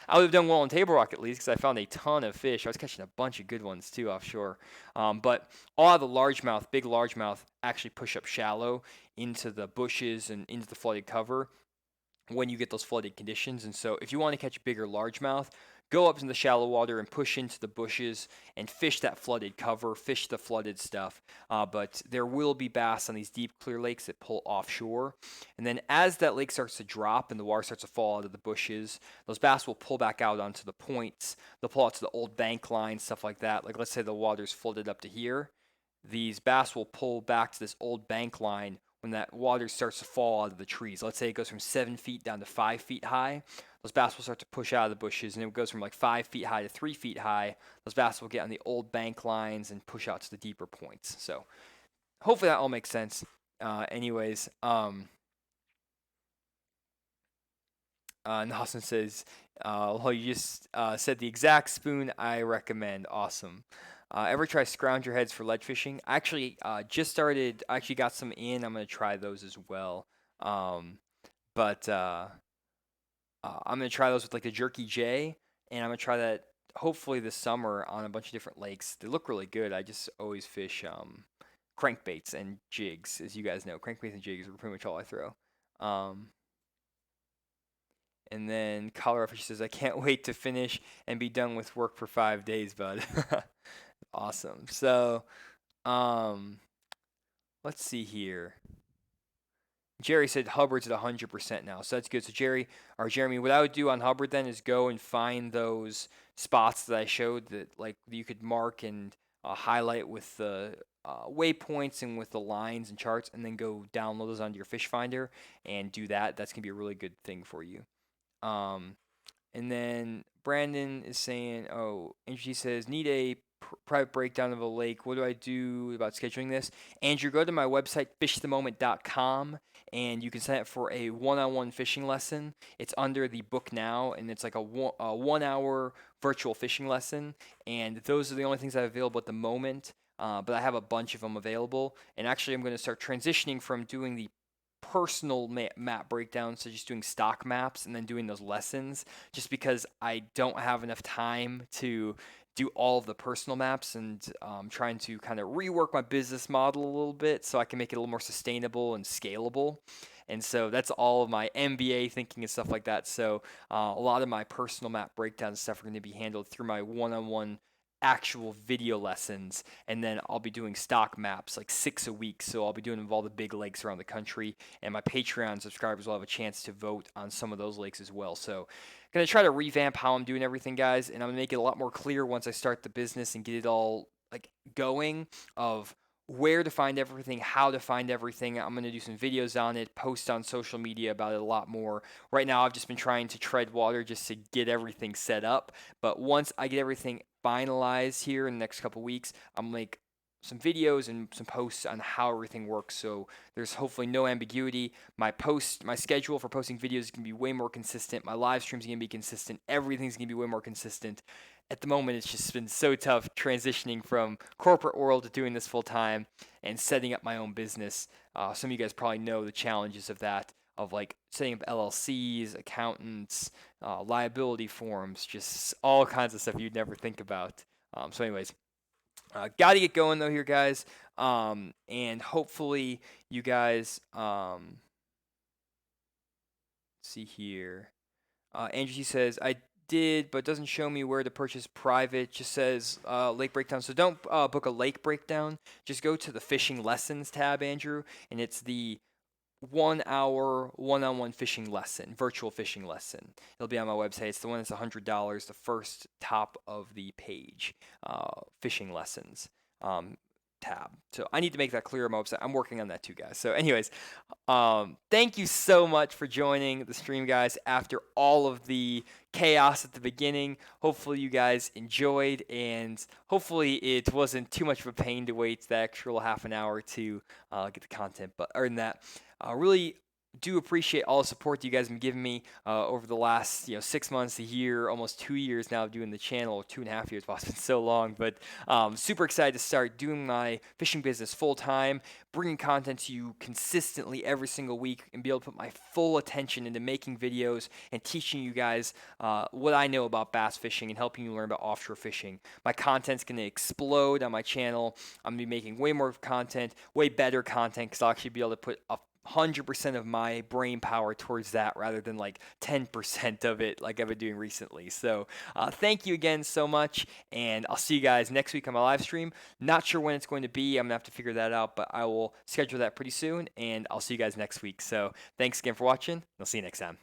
I would have done well on Table Rock at least because I found a ton of fish. I was catching a bunch of good ones too offshore. But a lot of the largemouth, big largemouth, actually push up shallow into the bushes and into the flooded cover when you get those flooded conditions. And so if you want to catch bigger largemouth, go up in the shallow water and push into the bushes and fish that flooded cover, fish the flooded stuff. But there will be bass on these deep, clear lakes that pull offshore. And then as that lake starts to drop and the water starts to fall out of the bushes, those bass will pull back out onto the points. They'll pull out to the old bank line, stuff like that. Like let's say the water's flooded up to here. These bass will pull back to this old bank line when that water starts to fall out of the trees. Let's say it goes from 7 feet down to 5 feet high. Those bass will start to push out of the bushes, and it goes from like 5 feet high to 3 feet high. Those bass will get on the old bank lines and push out to the deeper points. So hopefully that all makes sense. Nelson says, well, you just said the exact spoon I recommend. Awesome. Ever try scrounger heads for lead fishing? I actually just started. I actually got some in. I'm going to try those as well. But I'm going to try those with like the Jerky J, and I'm going to try that hopefully this summer on a bunch of different lakes. They look really good. I just always fish crankbaits and jigs, as you guys know. Crankbaits and jigs are pretty much all I throw. And then Colorado Fish says, I can't wait to finish and be done with work for 5 days, bud. Awesome. So, let's see here. Jerry said Hubbard's at 100% now, so that's good. So Jeremy, what I would do on Hubbard then is go and find those spots that I showed that like you could mark and highlight with the waypoints and with the lines and charts, and then go download those onto your fish finder and do that. That's gonna be a really good thing for you. And then Brandon is saying, Andrew says, need a private breakdown of a lake. What do I do about scheduling this? Andrew, go to my website, fishthemoment.com, and you can sign up for a one-on-one fishing lesson. It's under the book now, and it's like a 1 hour virtual fishing lesson. And those are the only things I have available at the moment. But I have a bunch of them available. And actually, I'm going to start transitioning from doing the personal map breakdowns to just doing stock maps and then doing those lessons, just because I don't have enough time to do all of the personal maps, and trying to kind of rework my business model a little bit so I can make it a little more sustainable and scalable. And so that's all of my MBA thinking and stuff like that. So a lot of my personal map breakdown stuff are going to be handled through my one-on-one actual video lessons, and then I'll be doing stock maps like 6 a week. So I'll be doing them of all the big lakes around the country, and my Patreon subscribers will have a chance to vote on some of those lakes as well. So gonna try to revamp how I'm doing everything, guys, and I'm gonna make it a lot more clear once I start the business and get it all like going, of where to find everything, how to find everything. I'm going to do some videos on it, post on social media about it a lot more. Right now, I've just been trying to tread water just to get everything set up. But once I get everything finalized here in the next couple weeks, I'm going to make some videos and some posts on how everything works. So there's hopefully no ambiguity. My schedule for posting videos is going to be way more consistent. My live streams are going to be consistent. Everything's going to be way more consistent. At the moment, it's just been so tough transitioning from corporate world to doing this full time and setting up my own business. Some of you guys probably know the challenges of that. of like setting up LLCs, accountants, liability forms, just all kinds of stuff you'd never think about. So, anyways, got to get going though here, guys. And hopefully you guys see here. Andrew says, I did, but it doesn't show me where to purchase private. Just says lake breakdown. So don't book a lake breakdown. Just go to the fishing lessons tab, Andrew, and it's the 1 hour one-on-one fishing lesson, virtual fishing lesson. It'll be on my website. It's the one that's $100, the first top of the page, fishing lessons. Tab. So I need to make that clear on my website. I'm working on that too, guys. So anyways, thank you so much for joining the stream, guys, after all of the chaos at the beginning. Hopefully you guys enjoyed, and hopefully it wasn't too much of a pain to wait that extra little half an hour to get the content. But other than that, really do appreciate all the support that you guys have been giving me over the last 6 months, a year, almost 2 years now of doing the channel, 2.5 years. Wow, it's been so long, but super excited to start doing my fishing business full time, bringing content to you consistently every single week, and be able to put my full attention into making videos and teaching you guys what I know about bass fishing and helping you learn about offshore fishing. My content's going to explode on my channel. I'm going to be making way more content, way better content, because I'll actually be able to put 100% of my brain power towards that rather than like 10% of it like I've been doing recently. So thank you again so much, and I'll see you guys next week on my live stream. Not sure when it's going to be. I'm gonna have to figure that out, but I will schedule that pretty soon, and I'll see you guys next week. So thanks again for watching. I'll see you next time.